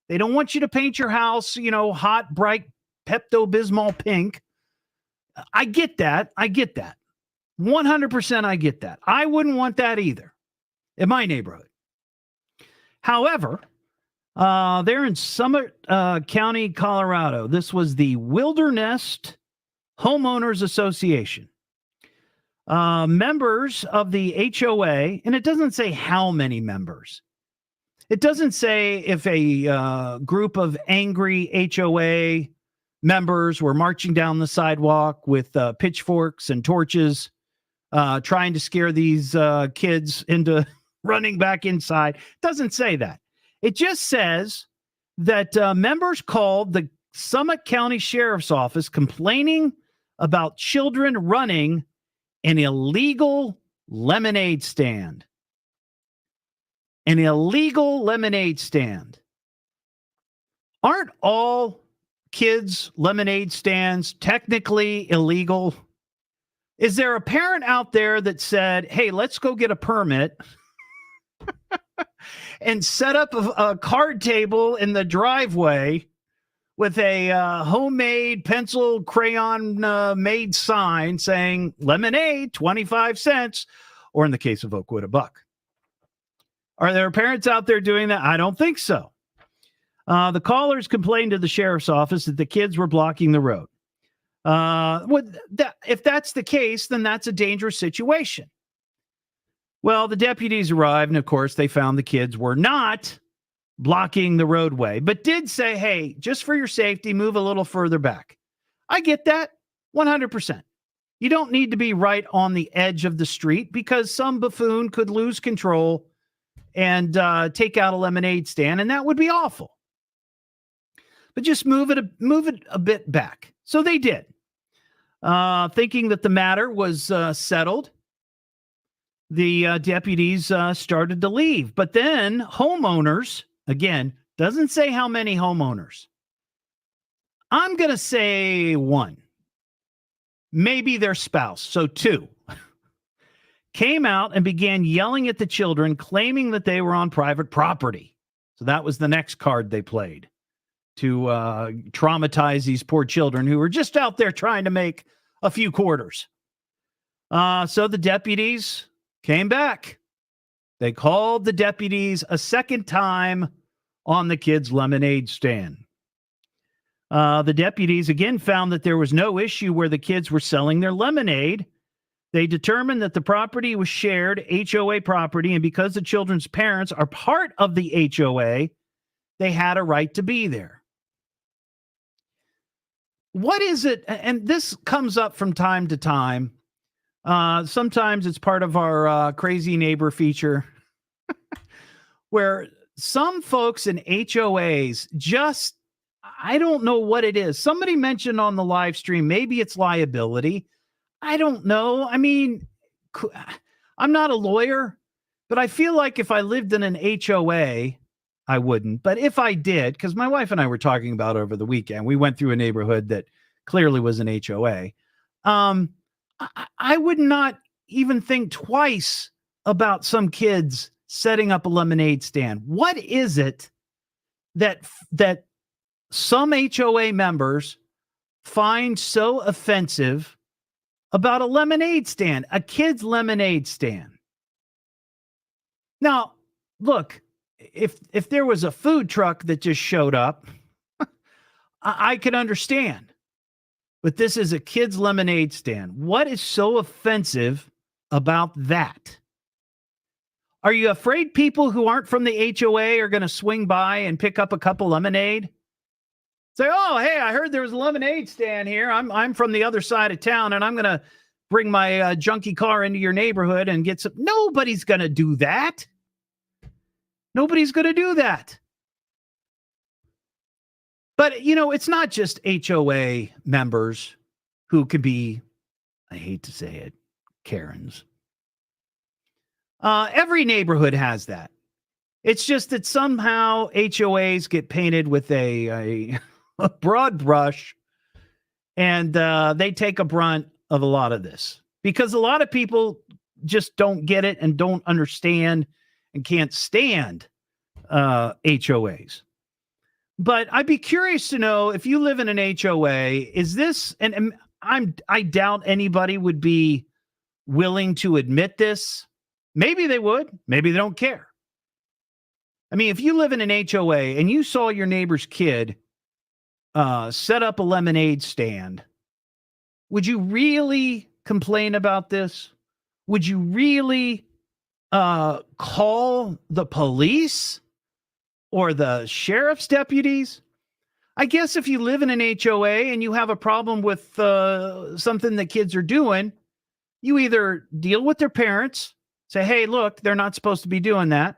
They don't want you to paint your house, you know, hot, bright Pepto-Bismol pink. I get that. 100% I get that. I wouldn't want that either in my neighborhood. However, they're in Summit County, Colorado. This was the Wilderness Homeowners Association. Members of the HOA, and it doesn't say how many members. It doesn't say if a group of angry HOA members were marching down the sidewalk with pitchforks and torches, trying to scare these kids into running back inside. It doesn't say that. It just says that members called the Summit County Sheriff's Office complaining about children running an illegal lemonade stand. An illegal lemonade stand. Aren't all kids' lemonade stands technically illegal? Is there a parent out there that said, hey, let's go get a permit and set up a card table in the driveway with a homemade pencil crayon made sign saying lemonade, 25 cents, or in the case of Oakwood, $1? Are there parents out there doing that? I don't think so. The callers complained to the sheriff's office that the kids were blocking the road. If that's the case, then that's a dangerous situation. Well, the deputies arrived, and of course, they found the kids were not blocking the roadway, but did say, hey, just for your safety, move a little further back. I get that 100%. You don't need to be right on the edge of the street because some buffoon could lose control and take out a lemonade stand, and that would be awful. But just move it a bit back. So they did, thinking that the matter was settled. The deputies started to leave, but then homeowners, again, doesn't say how many homeowners. I'm going to say one, maybe their spouse, so two, came out and began yelling at the children, claiming that they were on private property. So that was the next card they played to traumatize these poor children who were just out there trying to make a few quarters. So the deputies came back. They called the deputies a second time on the kids' lemonade stand. The deputies again found that there was no issue where the kids were selling their lemonade. They determined that the property was shared HOA property, and because the children's parents are part of the HOA, they had a right to be there. What is it? And this comes up from time to time. Sometimes it's part of our crazy neighbor feature where some folks in HOAs just, I don't know what it is. Somebody mentioned on the live stream, maybe it's liability. I don't know. I mean, I'm not a lawyer, but I feel like if I lived in an HOA, I wouldn't. But if I did, because my wife and I were talking about over the weekend, we went through a neighborhood that clearly was an HOA. I would not even think twice about some kids setting up a lemonade stand. What is it that some HOA members find so offensive about a lemonade stand, a kid's lemonade stand? Now, look, if there was a food truck that just showed up, I could understand. But this is a kid's lemonade stand. What is so offensive about that? Are you afraid people who aren't from the HOA are going to swing by and pick up a cup of lemonade? Say, oh, hey, I heard there was a lemonade stand here. I'm from the other side of town, and I'm going to bring my junky car into your neighborhood and get some. Nobody's going to do that. Nobody's going to do that. But, it's not just HOA members who could be, I hate to say it, Karens. Every neighborhood has that. It's just that somehow HOAs get painted with a broad brush, and they take a brunt of a lot of this because a lot of people just don't get it and don't understand and can't stand HOAs. But I'd be curious to know if you live in an HOA, is this, and I doubt anybody would be willing to admit this. Maybe they would, maybe they don't care. I mean, if you live in an HOA and you saw your neighbor's kid set up a lemonade stand, would you really complain about this? Would you really call the police or the sheriff's deputies? I guess if you live in an HOA and you have a problem with something that kids are doing, you either deal with their parents, say, hey, look, they're not supposed to be doing that,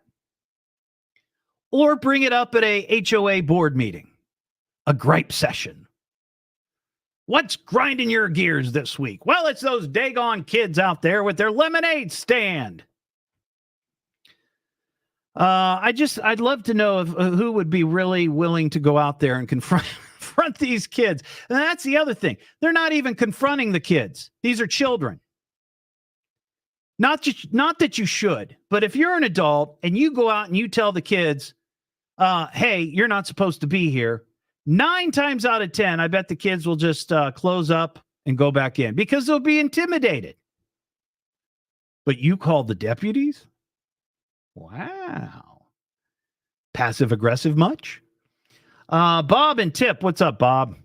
or bring it up at a HOA board meeting, a gripe session. What's grinding your gears this week? Well, it's those daggone kids out there with their lemonade stand. I'd love to know who would be really willing to go out there and confront these kids. And that's the other thing. They're not even confronting the kids. These are children. Not that you should, but if you're an adult and you go out and you tell the kids, hey, you're not supposed to be here, 9 times out of 10, I bet the kids will just close up and go back in because they'll be intimidated. But you called the deputies? Wow. Passive aggressive much? Bob and Tip, what's up, Bob?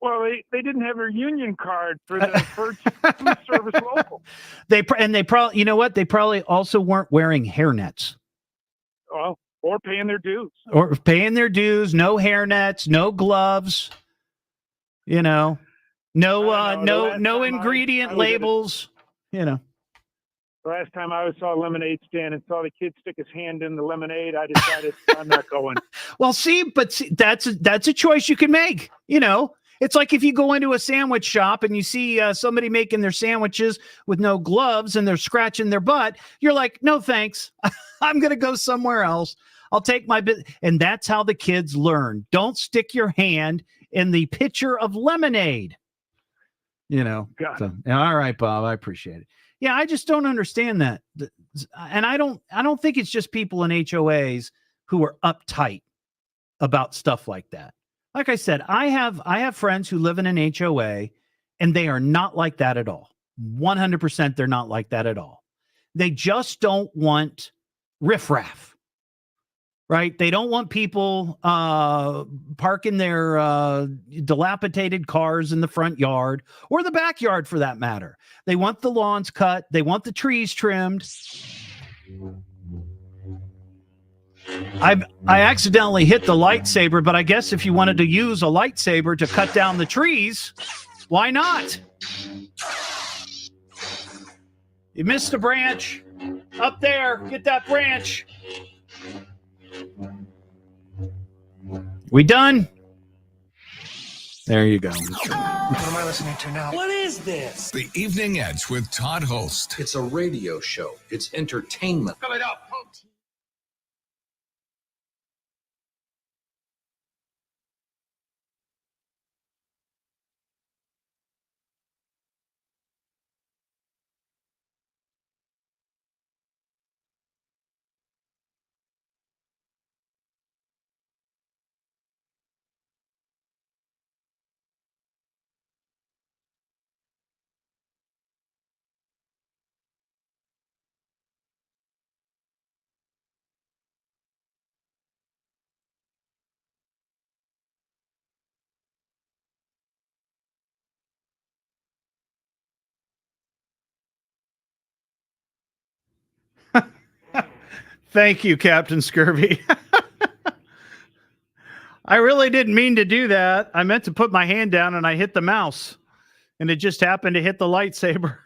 Well, they didn't have a union card for the first food service local. They probably, you know what? They probably also weren't wearing hairnets. Well, or paying their dues. Or paying their dues, no hairnets, no gloves, no ingredient labels, The last time I saw a lemonade stand and saw the kid stick his hand in the lemonade, I decided I'm not going. Well, that's a choice you can make. It's like if you go into a sandwich shop and you see somebody making their sandwiches with no gloves and they're scratching their butt, you're like, no, thanks. I'm going to go somewhere else. I'll take my bit. And that's how the kids learn. Don't stick your hand in the pitcher of lemonade. Got it. All right, Bob, I appreciate it. Yeah, I just don't understand that. And I don't think it's just people in HOAs who are uptight about stuff like that. Like I said, I have friends who live in an HOA and they are not like that at all. 100% they're not like that at all. They just don't want riffraff, right? They don't want people parking their dilapidated cars in the front yard or the backyard for that matter. They want the lawns cut. They want the trees trimmed. I accidentally hit the lightsaber, but I guess if you wanted to use a lightsaber to cut down the trees, why not? You missed a branch. Up there, get that branch. We done? There you go. What am I listening to now? What is this? The Evening Edge with Todd Hollst. It's a radio show. It's entertainment. Fill it up. Thank you, Captain Scurvy. I really didn't mean to do that. I meant to put my hand down and I hit the mouse, and it just happened to hit the lightsaber.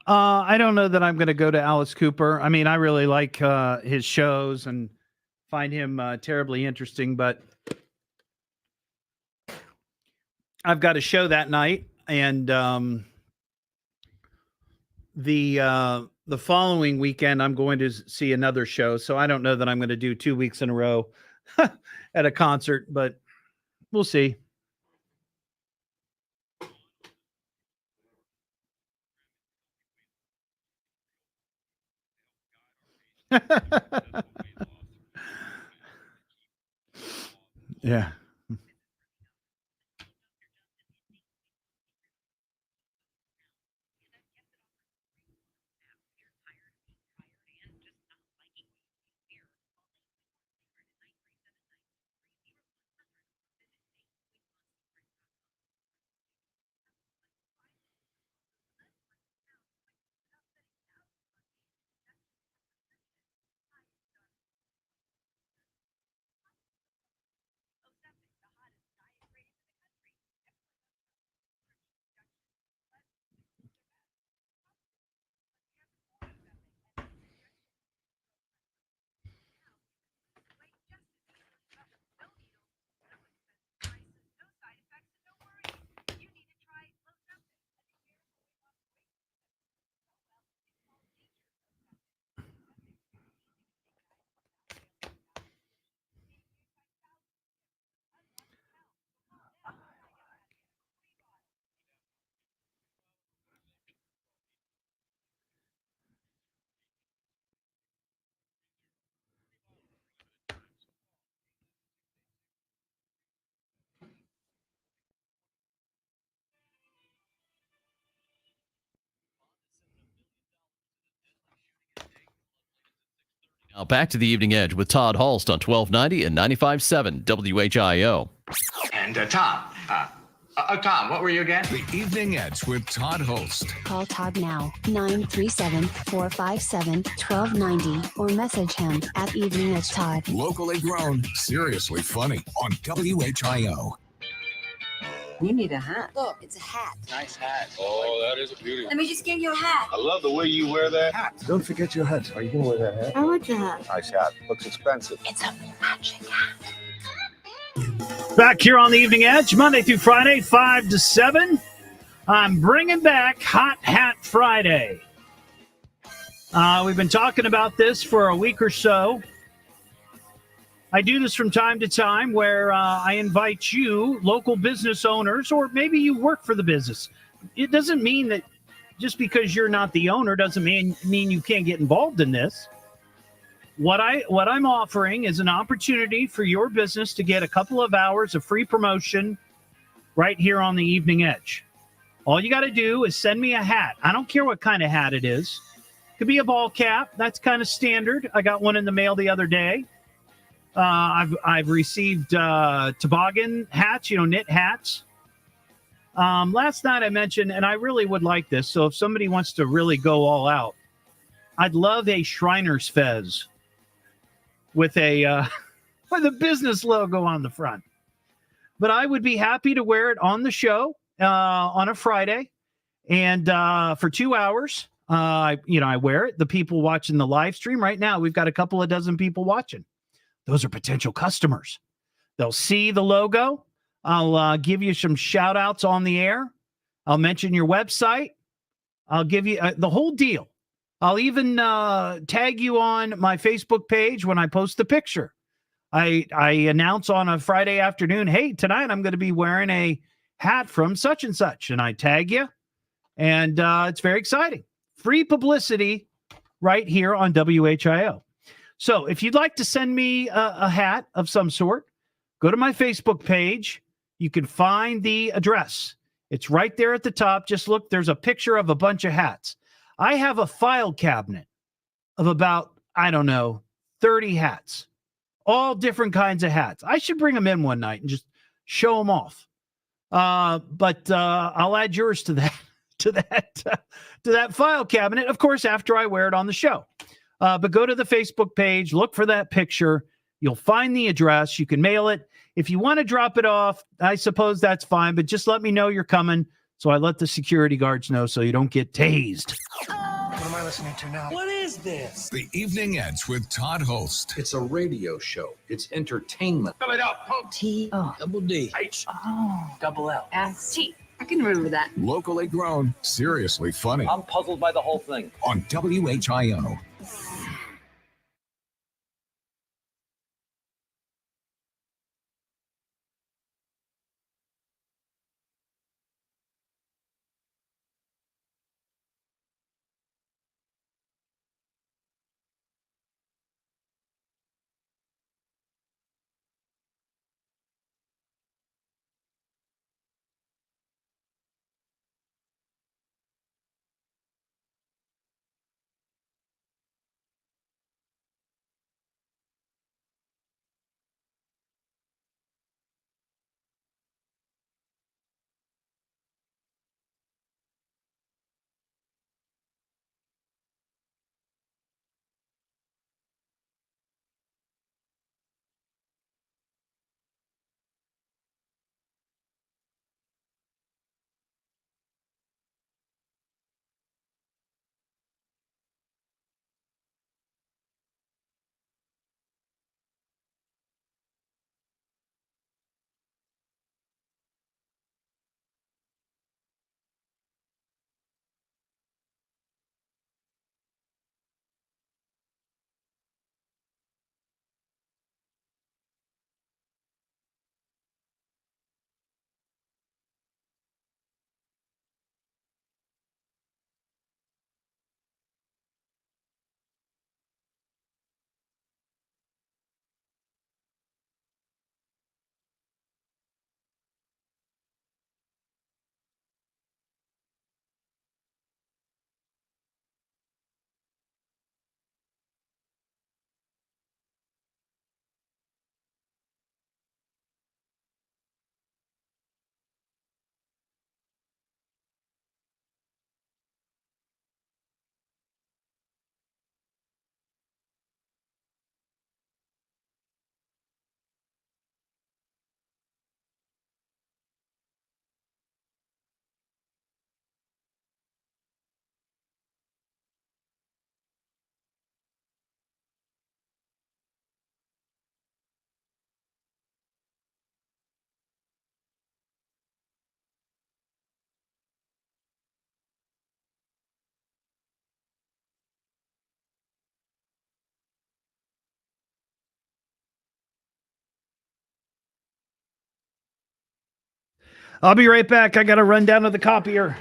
I don't know that I'm going to go to Alice Cooper. I mean, I really like his shows and find him terribly interesting, but I've got a show that night, and the following weekend I'm going to see another show. So I don't know that I'm going to do 2 weeks in a row at a concert, but we'll see. Yeah. Now back to the Evening Edge with Todd Hollst on 1290 and 95.7 WHIO. And Tom, Tom, what were you again? The Evening Edge with Todd Hollst. Call Todd now, 937-457-1290, or message him at Evening Edge Todd. Locally grown, seriously funny on WHIO. You need a hat. Look, it's a hat. Nice hat. Oh, that is a beauty. Let me just give you a hat. I love the way you wear that hat. Don't forget your hat. Are you going to wear that hat? I like your hat. Nice hat. Looks expensive. It's a magic hat. Back here on the Evening Edge, Monday through Friday, 5 to 7. I'm bringing back Hot Hat Friday. We've been talking about this for a week or so. I do this from time to time where I invite you, local business owners, or maybe you work for the business. It doesn't mean that just because you're not the owner doesn't mean you can't get involved in this. What I'm offering is an opportunity for your business to get a couple of hours of free promotion right here on the Evening Edge. All you got to do is send me a hat. I don't care what kind of hat it is. It could be a ball cap. That's kind of standard. I got one in the mail the other day. I've received toboggan hats, knit hats. Last night I mentioned, and I really would like this, so if somebody wants to really go all out, I'd love a Shriner's fez with a business logo on the front. But I would be happy to wear it on the show on a Friday, and for 2 hours, I wear it. The people watching the live stream right now, we've got a couple of dozen people watching. Those are potential customers. They'll see the logo. I'll give you some shout outs on the air. I'll mention your website. I'll give you the whole deal. I'll even tag you on my Facebook page when I post the picture. I announce on a Friday afternoon, hey, tonight I'm going to be wearing a hat from such and such, and I tag you. And it's very exciting. Free publicity right here on WHIO. So if you'd like to send me a hat of some sort, go to my Facebook page. You can find the address. It's right there at the top. Just look, there's a picture of a bunch of hats. I have a file cabinet of about, 30 hats, all different kinds of hats. I should bring them in one night and just show them off. But I'll add yours to that file cabinet, of course, after I wear it on the show. But go to the Facebook page, look for that picture. You'll find the address. You can mail it. If you want to drop it off, I suppose that's fine, but just let me know you're coming so I let the security guards know so you don't get tased. What am I listening to now? What is this? The Evening Edge with Todd Hollst. It's a radio show. It's entertainment. Fill it up. T-double-D. H-double-L. S-T. I can remember that. Locally grown, seriously funny I'm puzzled by the whole thing. on WHIO. I'll be right back. I got to run down to the copier.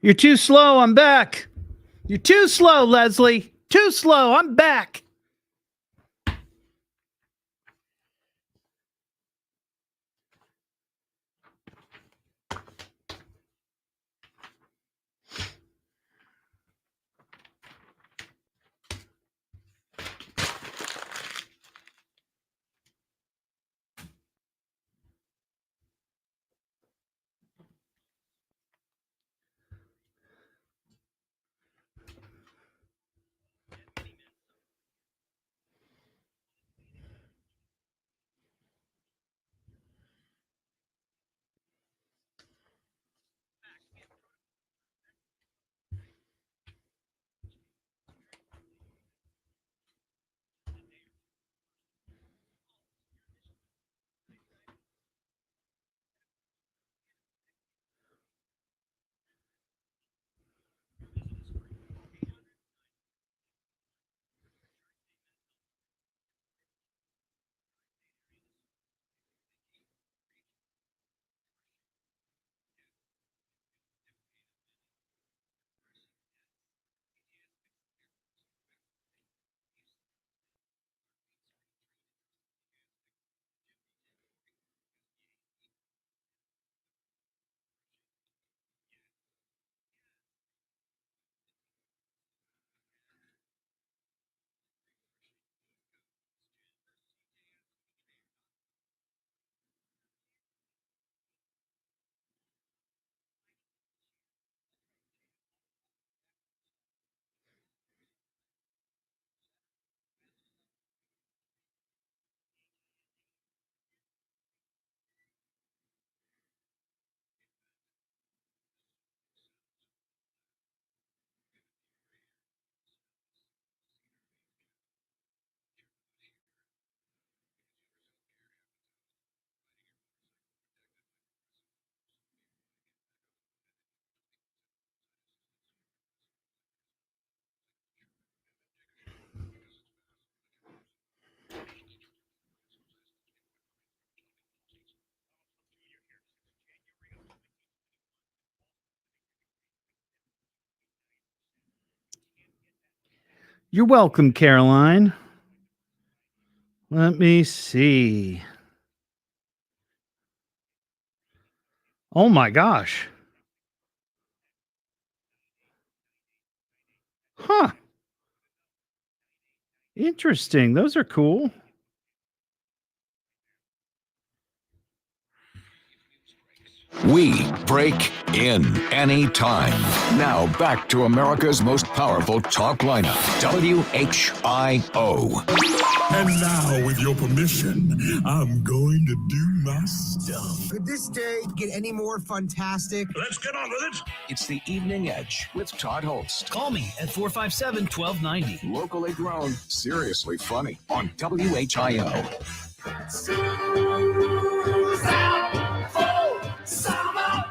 You're too slow. I'm back. You're too slow, Leslie. Too slow. I'm back. You're welcome, Caroline. Let me see. Oh my gosh. Huh. Interesting. Those are cool. We break in anytime. Now back to America's most powerful talk lineup, WHIO. And now, with your permission, I'm going to do my stuff. Could this day get any more fantastic? Let's get on with it. It's the Evening Edge with Todd Hollst. Call me at 457-1290. Locally grown, seriously funny on WHIO. Summer.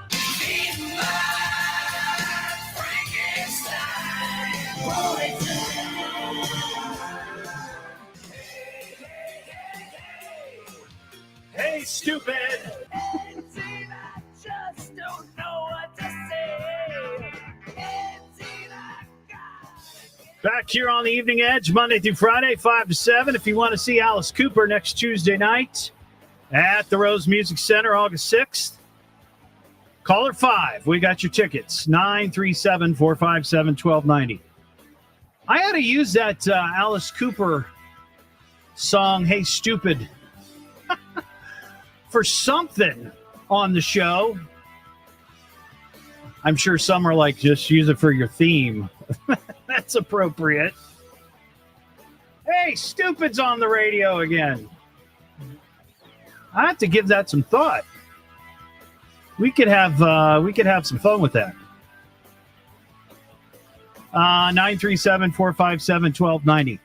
Hey, stupid. Just don't know what to say. Back here on the Evening Edge, Monday through Friday, 5 to 7. If you want to see Alice Cooper next Tuesday night, at the Rose Music Center, August 6th. Caller 5, we got your tickets, 937-457-1290. I had to use that Alice Cooper song, Hey Stupid, for something on the show. I'm sure some are like, just use it for your theme. That's appropriate. Hey, Stupid's on the radio again. I have to give that some thought. We could have some fun with that. 937-457-1290.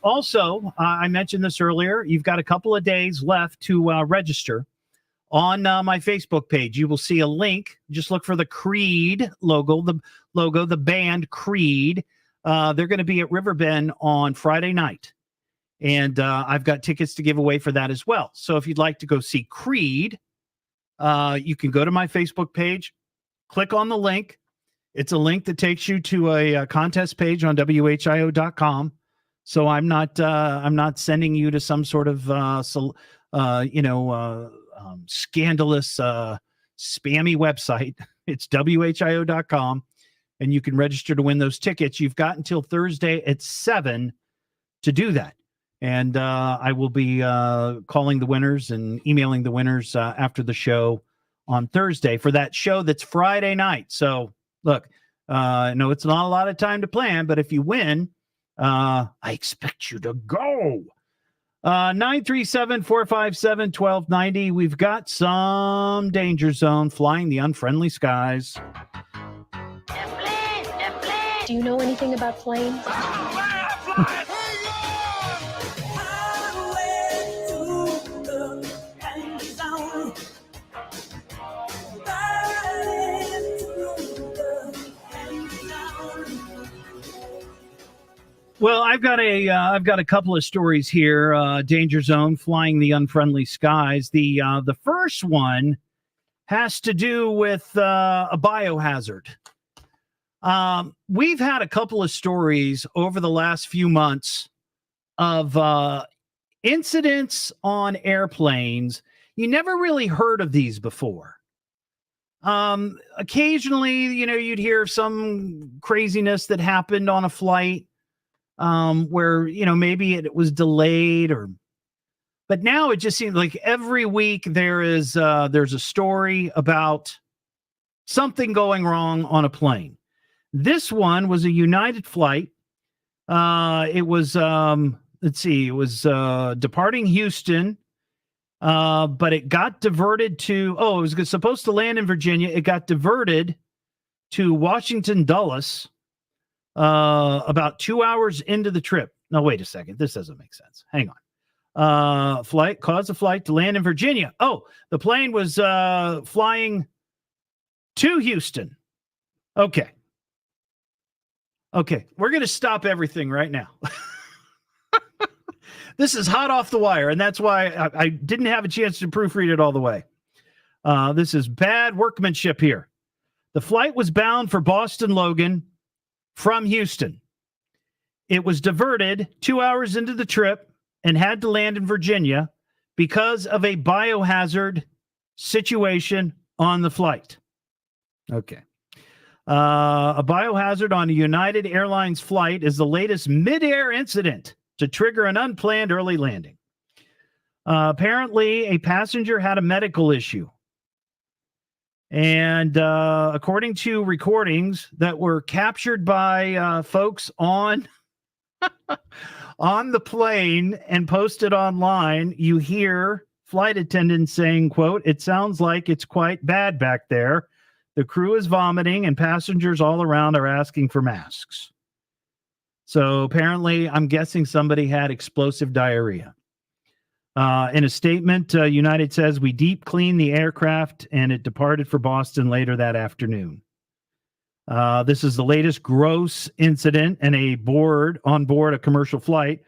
Also, I mentioned this earlier. You've got a couple of days left to register on my Facebook page. You will see a link. Just look for the Creed logo, the band Creed. They're going to be at Riverbend on Friday night. And I've got tickets to give away for that as well. So if you'd like to go see Creed, you can go to my Facebook page, click on the link. It's a link that takes you to a contest page on WHIO.com. So I'm not sending you to some sort of scandalous spammy website. It's WHIO.com, and you can register to win those tickets. You've got until Thursday at 7 to do that. And I will be calling the winners and emailing the winners after the show on Thursday for that show that's Friday night. So, look, I know it's not a lot of time to plan, but if you win, I expect you to go. 937-457-1290. We've got some Danger Zone flying the unfriendly skies. Do you know anything about planes? Well, I've got a couple of stories here. Danger Zone, flying the unfriendly skies. The first one has to do with a biohazard. We've had a couple of stories over the last few months of incidents on airplanes. You never really heard of these before. Occasionally, you'd hear some craziness that happened on a flight. Where, maybe it was delayed but now it just seems like every week there's a story about something going wrong on a plane. This one was a United flight. It was, departing Houston, but it got diverted to, it was supposed to land in Virginia. It got diverted to Washington Dulles. About 2 hours into the trip. No, wait a second. This doesn't make sense. Hang on. Flight caused the flight to land in Virginia. Oh, the plane was flying to Houston. Okay. We're going to stop everything right now. This is hot off the wire, and that's why I didn't have a chance to proofread it all the way. This is bad workmanship here. The flight was bound for Boston Logan from Houston. It was diverted 2 hours into the trip and had to land in Virginia because of a biohazard situation on the flight. Okay. A biohazard on a United Airlines flight is the latest mid-air incident to trigger an unplanned early landing. Apparently, a passenger had a medical issue. And according to recordings that were captured by folks on the plane and posted online, you hear flight attendants saying, quote, "It sounds like it's quite bad back there. The crew is vomiting and passengers all around are asking for masks." So apparently, I'm guessing somebody had explosive diarrhea. In a statement, United says, "We deep cleaned the aircraft and it departed for Boston later that afternoon." This is the latest gross incident on board a commercial flight.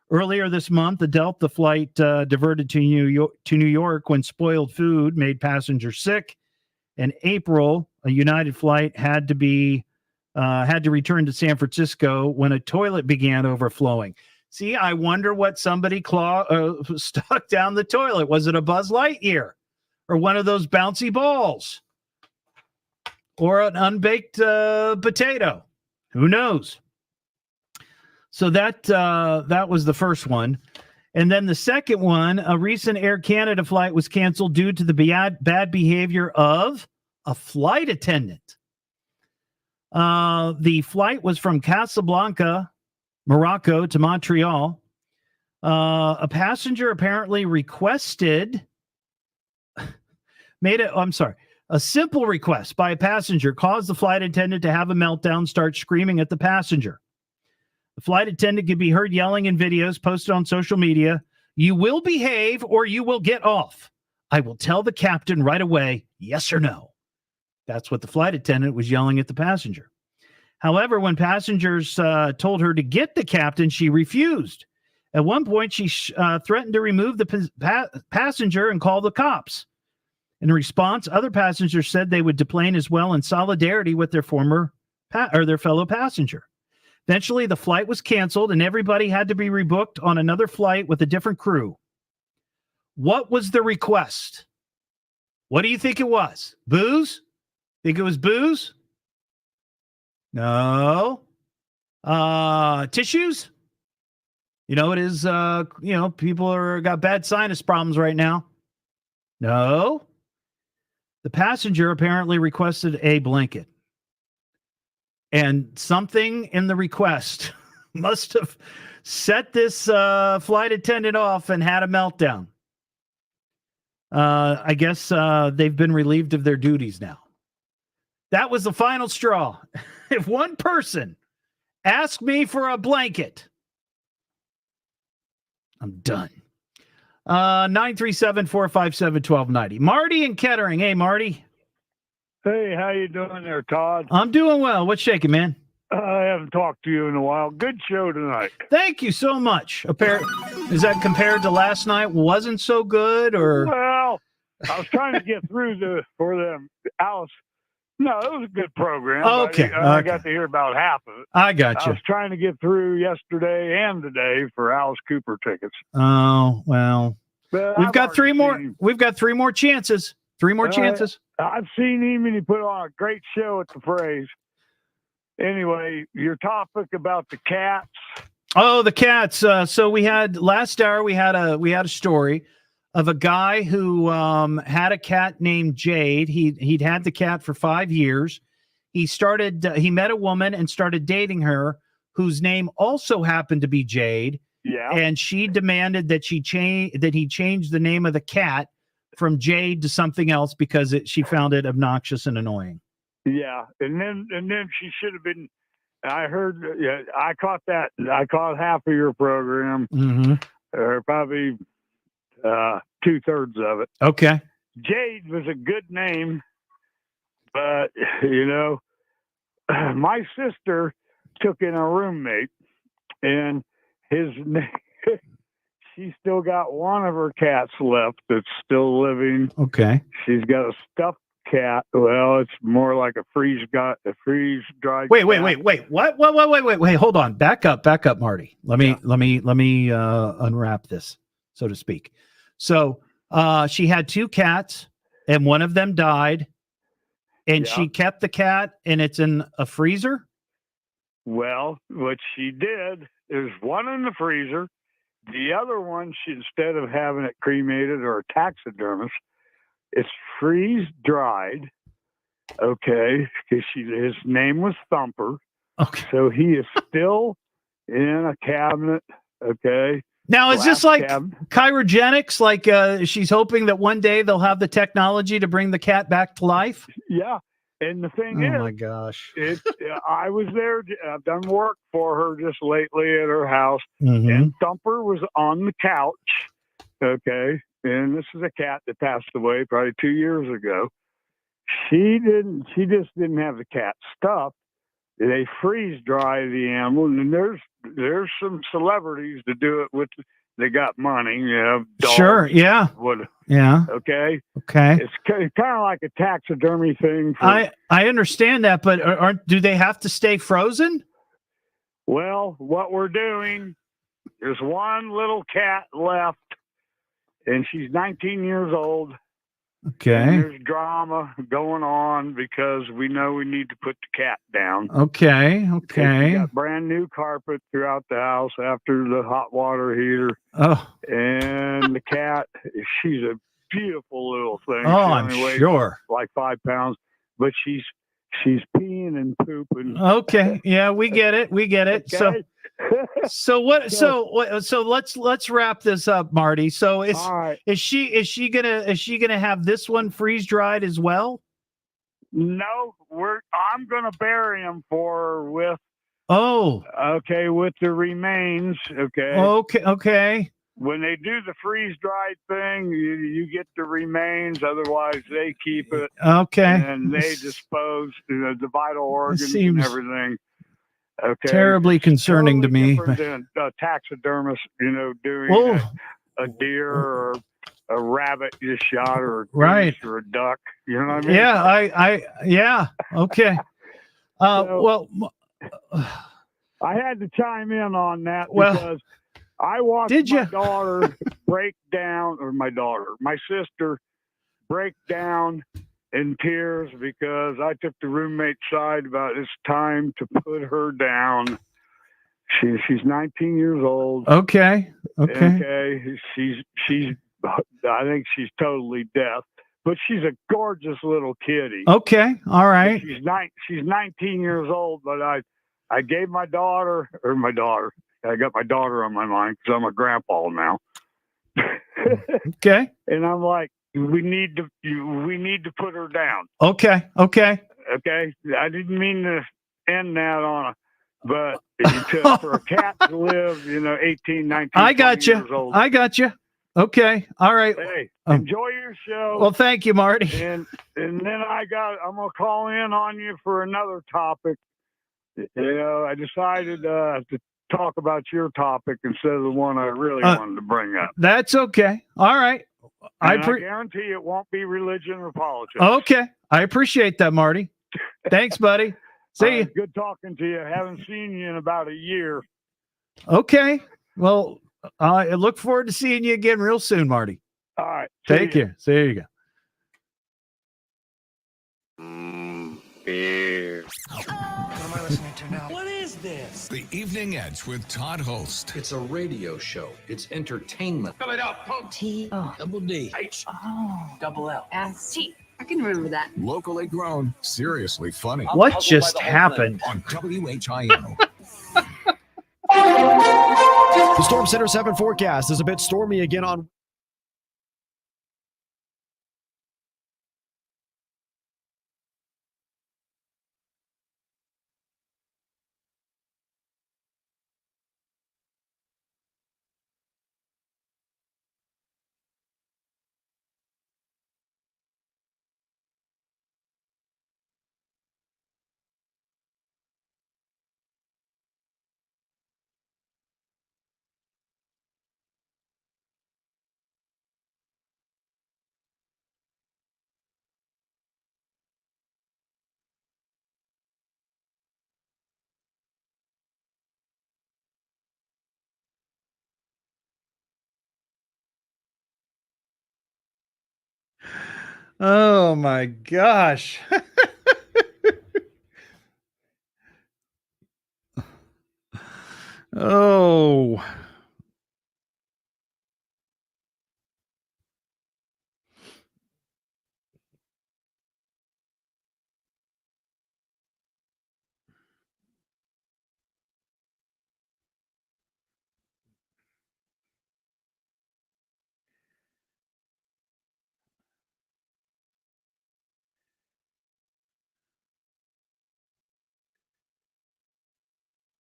Earlier this month, the Delta flight diverted to New York when spoiled food made passengers sick. In April, a United flight had to return to San Francisco when a toilet began overflowing. See, I wonder what somebody stuck down the toilet. Was it a Buzz Lightyear or one of those bouncy balls or an unbaked potato? Who knows? So that was the first one. And then the second one, a recent Air Canada flight was canceled due to the bad behavior of a flight attendant. The flight was from Casablanca, Morocco to Montreal. A passenger apparently a simple request by a passenger caused the flight attendant to have a meltdown, start screaming at the passenger. The flight attendant could be heard yelling in videos posted on social media. "You will behave or you will get off. I will tell the captain right away, yes or no." That's what the flight attendant was yelling at the passenger. However, when passengers told her to get the captain, she refused. At one point, she threatened to remove the passenger and call the cops. In response, other passengers said they would deplane as well in solidarity with their their fellow passenger. Eventually, the flight was canceled and everybody had to be rebooked on another flight with a different crew. What was the request? What do you think it was? Booze? Think it was booze? No. Tissues? You know, it is, people got bad sinus problems right now. No. The passenger apparently requested a blanket. And something in the request must have set this flight attendant off and had a meltdown. I guess they've been relieved of their duties now. That was the final straw. If one person asked me for a blanket, I'm done. 937-457-1290. Marty in Kettering. Hey, Marty. Hey, how you doing there, Todd? I'm doing well. What's shaking, man? I haven't talked to you in a while. Good show tonight. Thank you so much. Is that compared to last night? Wasn't so good, or? Well, I was trying to get through for them. Alice. No, it was a good program. Okay. I got to hear about half of it. I got you. I was trying to get through yesterday and today for Alice Cooper tickets. Oh, well. But We've got three more chances. Three more chances. I've seen him, and he put on a great show at the Phrase. Anyway, your topic about the cats. Oh, the cats. So we had last hour. We had a story of a guy who had a cat named Jade. He'd had the cat for 5 years. He met a woman and started dating her, whose name also happened to be Jade. Yeah. And she demanded that he change the name of the cat from Jade to something else because she found it obnoxious and annoying. Yeah, and then she should have been. I heard. Yeah, I caught that. I caught half of your program, or probably 2/3 of it. Okay. Jade was a good name, but my sister took in a roommate, and his name. She's still got one of her cats left that's still living. Okay. She's got a stuffed cat. Well, it's more like a freeze dried. Wait. Wait. Hold on. Back up, Marty. Let me unwrap this, so to speak. So, she had two cats, and one of them died, and she kept the cat, and it's in a freezer. Well, what she did is one in the freezer. The other one, instead of having it cremated or a taxidermist, it's freeze dried. Okay, because his name was Thumper. Okay, so he is still in a cabinet. Okay. Now, is this like cryogenics? Like she's hoping that one day they'll have the technology to bring the cat back to life? Yeah. And the thing is, oh my gosh, I was there. I've done work for her just lately at her house, and Thumper was on the couch. Okay, and this is a cat that passed away probably 2 years ago. She just didn't have the cat stuffed. They freeze dry the animal, and there's some celebrities to do it with. They got money, dogs, sure, yeah, yeah. Okay. It's kind of like a taxidermy thing. I understand that, but do they have to stay frozen? Well, what we're doing There's one little cat left, and she's 19 years old. Okay. And there's drama going on because we know we need to put the cat down. Okay. We Okay. got brand new carpet throughout the house after the hot water heater. Oh. And the cat, she's a beautiful little thing. Oh, She I'm only weighs sure. like 5 pounds, but she's peeing and pooping. Okay. Yeah, we get it. We get it. Okay. So let's wrap this up, Marty. So is she gonna have this one freeze dried as well? No, I'm gonna bury him for her with. Oh. Okay, with the remains. Okay. Okay. When they do the freeze dried thing, you get the remains. Otherwise, they keep it. Okay. And they dispose the vital organs and seems everything. Okay. terribly concerning to me. Different than a taxidermist, doing a deer or a rabbit you shot or a Right. goose or a duck. You know what I mean? Yeah, yeah. Okay. Well, I had to chime in on that Well, because I watched did my you? daughter break down, or my sister break down in tears because I took the roommate's side about it's time to put her down. She's 19 years old. Okay. She's I think she's totally deaf, but she's a gorgeous little kitty. Okay. All right. She's 19 years old, but I gave my daughter. I got my daughter on my mind because I'm a grandpa now. Okay. And I'm like, we need to put her down. Okay. Okay. I didn't mean to end that on but for a cat to live, 18, 19, I got 20 years you. old. I got you. Okay. All right. Hey, enjoy your show. Well, thank you, Marty. And then I'm gonna call in on you for another topic. I decided to talk about your topic instead of the one I really wanted to bring up. That's okay. All right. I guarantee it won't be religion or politics. Okay. I appreciate that, Marty. Thanks, buddy. See you. Good talking to you. Haven't seen you in about a year. Okay. Well, I look forward to seeing you again real soon, Marty. All right. Take care. So there you go. Beer. What am I listening to now? What is this? The Evening Edge with Todd Hollst. It's a radio show. It's entertainment. Spell it out. Double D. H. Oh. Double L. S-T. I can remember that. Locally grown, seriously funny. What just happened? On WHIO. The Storm Center 7 forecast is a bit stormy again on. Oh my gosh. Oh.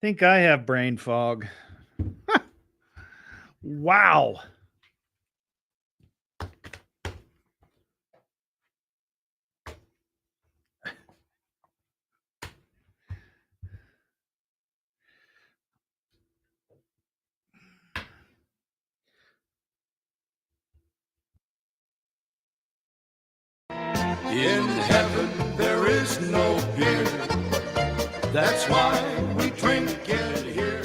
Think I have brain fog. Wow. In heaven there is no beer. That's why we drink it here.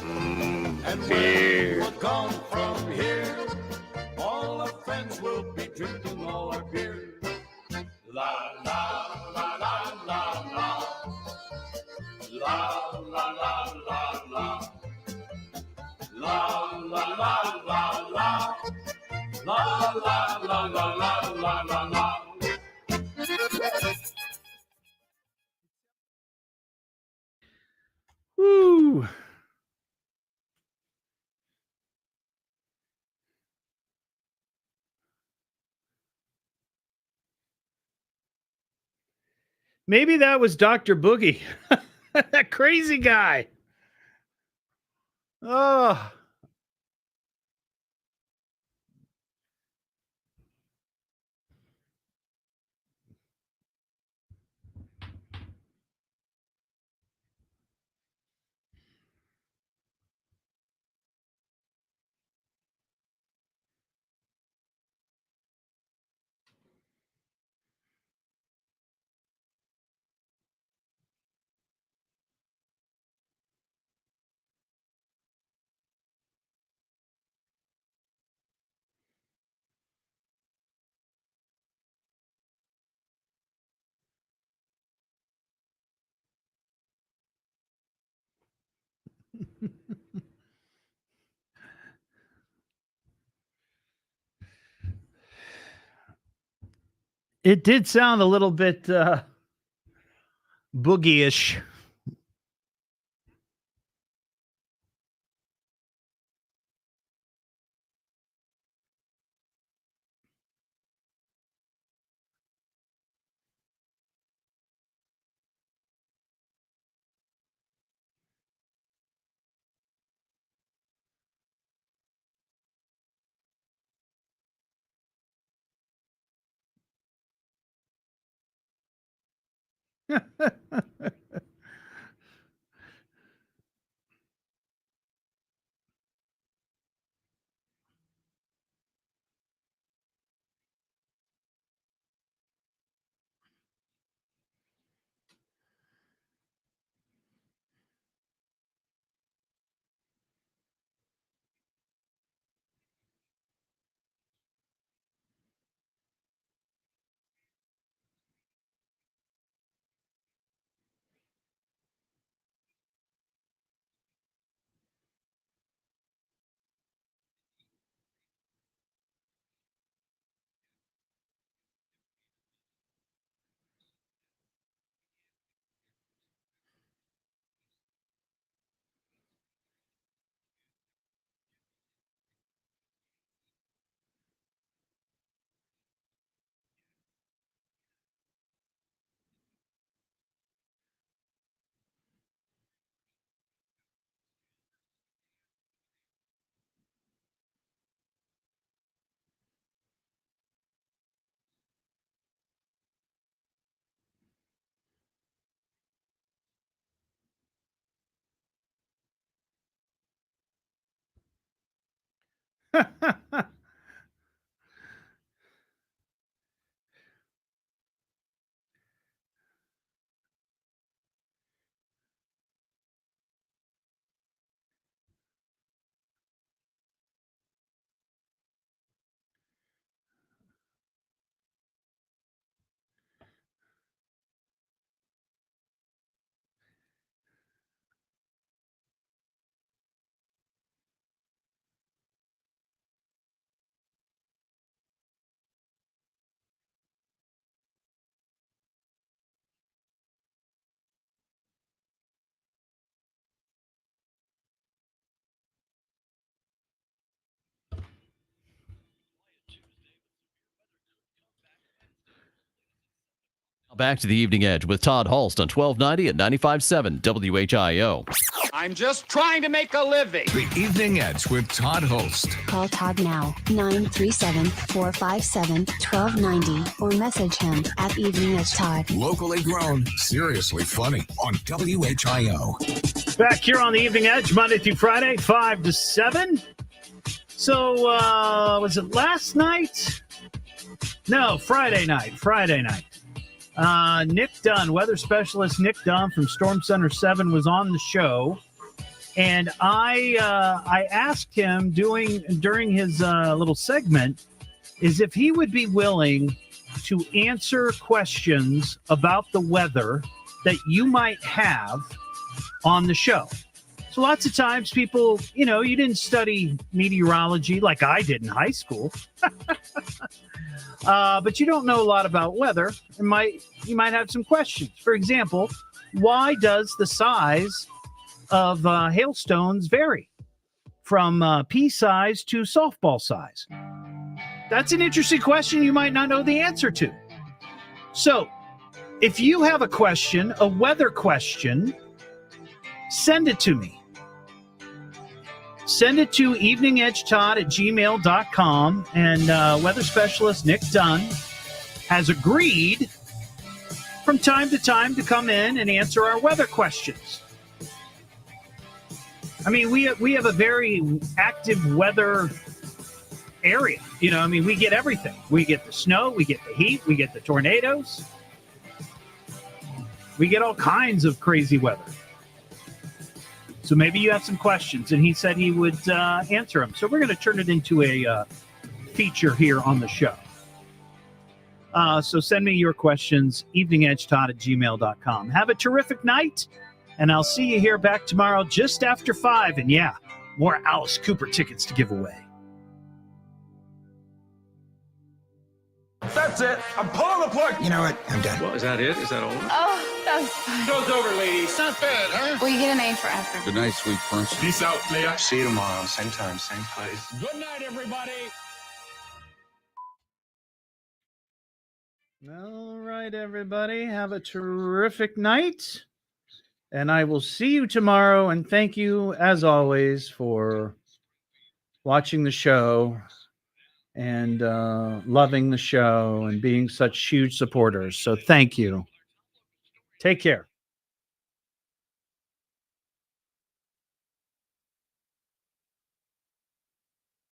And beer. drinking all our beer. La la la la la la. La la la la la. La la la la la. La la la la la la la la. Woo. Maybe that was Dr. Boogie, that crazy guy. Oh. It did sound a little bit boogie-ish. Back to the Evening Edge with Todd Hollst on 1290 and 95.7 WHIO. I'm just trying to make a living. The Evening Edge with Todd Hollst. Call Todd now, 937-457-1290, or message him at Evening Edge Todd. Locally grown, seriously funny on WHIO. Back here on the Evening Edge, Monday through Friday, 5 to 7. So, was it last night? No, Friday night. Nick Dunn, weather specialist Nick Dunn from Storm Center 7 was on the show, and I asked him during his little segment is if he would be willing to answer questions about the weather that you might have on the show. So lots of times people, you didn't study meteorology like I did in high school, but you don't know a lot about weather. You might have some questions. For example, why does the size of hailstones vary from pea size to softball size? That's an interesting question you might not know the answer to. So if you have a question, a weather question, send it to me. Send it to eveningedgetodd@gmail.com. And weather specialist Nick Dunn has agreed from time to time to come in and answer our weather questions. I mean, we have a very active weather area. We get everything. We get the snow, we get the heat, we get the tornadoes. We get all kinds of crazy weather. So maybe you have some questions, and he said he would answer them. So we're going to turn it into a feature here on the show. So send me your questions, eveningedgetodd@gmail.com. Have a terrific night, and I'll see you here back tomorrow just after 5. And yeah, more Alice Cooper tickets to give away. That's it. I'm pulling the plug. You know what? I'm done. Well, is that it? Is that all? Oh, that was fun. Show's over, ladies. Not bad, huh? Well, you get an A for effort. Good night, sweet prince. Peace out, player. See you tomorrow, same time, same place. Good night, everybody. All right, everybody. Have a terrific night. And I will see you tomorrow. And thank you, as always, for watching the show and loving the show and being such huge supporters. So thank you. Take care.